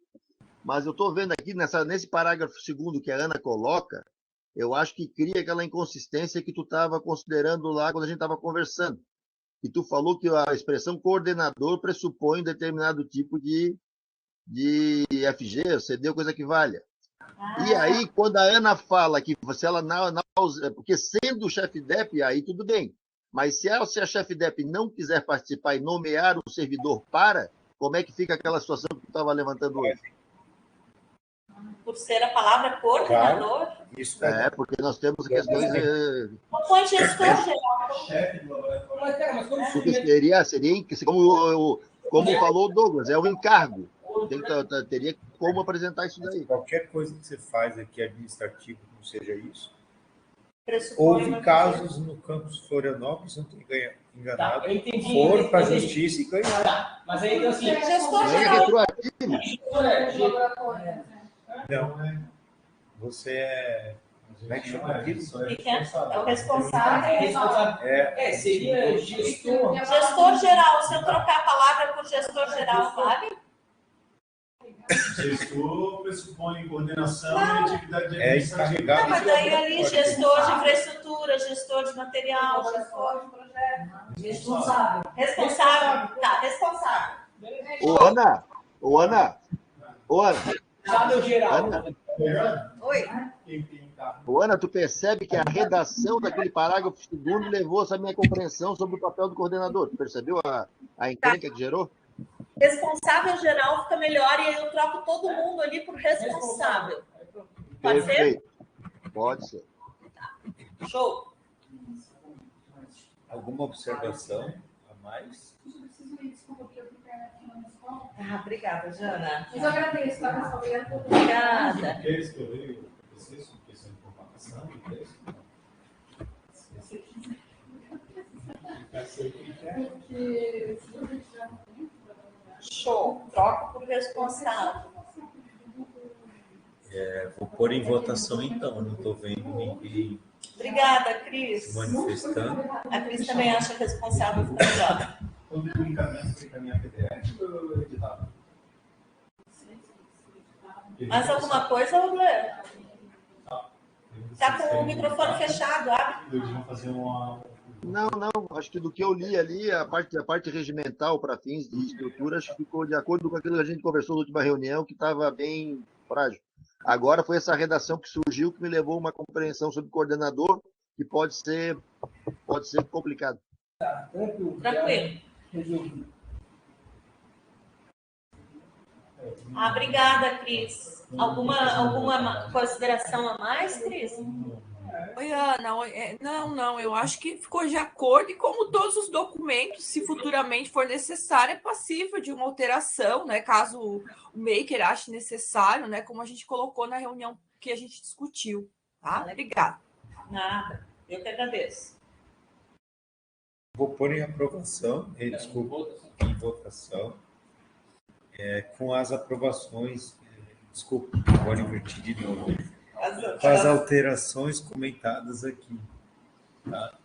mas eu estou vendo aqui nesse parágrafo 2º que a Ana coloca, eu acho que cria aquela inconsistência que tu estava considerando lá quando a gente estava conversando. E tu falou que a expressão coordenador pressupõe um determinado tipo de FG, CD, coisa que valha. E aí, quando a Ana fala que se ela porque sendo o chefe DEP, aí tudo bem. Mas se a chefe DEP não quiser participar e nomear um servidor como é que fica aquela situação que tu estava levantando hoje? Por ser a palavra coordenador? Claro, isso porque nós temos questões... Não foi gestor geral. Chefe do laboratório. Mas, cara, mas quando Porque seria como falou o Douglas, é o encargo. Teria como apresentar isso daí. Qualquer coisa que você faz aqui administrativo que não seja isso. Houve casos no campus Florianópolis, não estou enganado, eu entendi, foram para a justiça e ganharam. Tá, mas aí, então, assim, gestor É geral. retroativo. Não, você é... Como é que chama aquilo? É o responsável. seria gestor. Gestor geral, se eu trocar a palavra por gestor geral, vale? Gestor pressupõe coordenação e atividade de administrativa. encarregado. Não, mas daí ali gestor de infraestrutura, gestor de material, gestor de projeto. Responsável. Responsável. Tá, responsável. Ô, Ana. Sabe o geral. Oi. Ô, Ana, tu percebe que a redação daquele parágrafo 2º levou essa minha compreensão sobre o papel do coordenador. Tu percebeu a encrenca que gerou? Responsável geral fica melhor e aí eu troco todo mundo ali por responsável. Pode ser? Perfeito. Pode ser. Show. Alguma observação a mais? Obrigada, Jana. Mas eu agradeço, tá, pessoal? Obrigada. Quer escrever o TCC sobre questão de compactação do texto? Show. Troca por responsável. Vou pôr em votação então, não estou vendo ninguém Obrigada, Cris. se manifestando. A Cris também acha responsável fica melhor. Quando o encaminhamento para encaminhar PDF ou editado? Mais alguma coisa, Lê? Tá com o microfone fechado, abre. Eles vão fazer uma... Não. Acho que do que eu li ali, a parte regimental para fins de estruturas ficou de acordo com aquilo que a gente conversou na última reunião, que estava bem frágil. Agora foi essa redação que surgiu que me levou a uma compreensão sobre coordenador, que pode ser complicado. Tranquilo. Obrigada, Cris. Alguma consideração a mais, Cris? Oi, Ana. Não, eu acho que ficou de acordo e como todos os documentos, se futuramente for necessário, é passível de uma alteração, né? Caso o maker ache necessário, né? Como a gente colocou na reunião que a gente discutiu. Tá? Obrigada. Nada. Eu que agradeço. Vou pôr em aprovação, em votação, com as aprovações, agora inverti de novo, com as alterações comentadas aqui. Tá?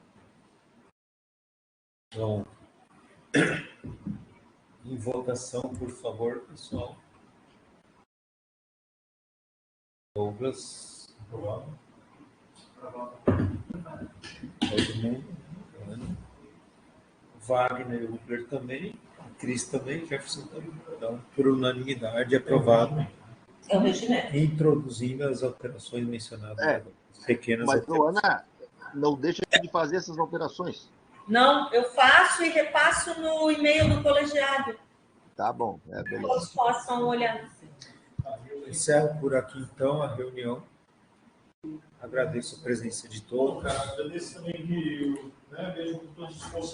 Então, em votação, por favor, pessoal. Douglas. Todo mundo. Wagner e Upler também. Cris também, Jefferson também. Então, por unanimidade, aprovado. É o regimento. Introduzindo as alterações mencionadas. Pequenas Mas, alterações. Ana, não deixa de fazer essas alterações. Não, eu faço e repasso no e-mail do colegiado. Tá bom, beleza. Todos possam olhar. Encerro por aqui, então, a reunião. Agradeço a presença de todos. Agradeço também que, mesmo que todos conseguem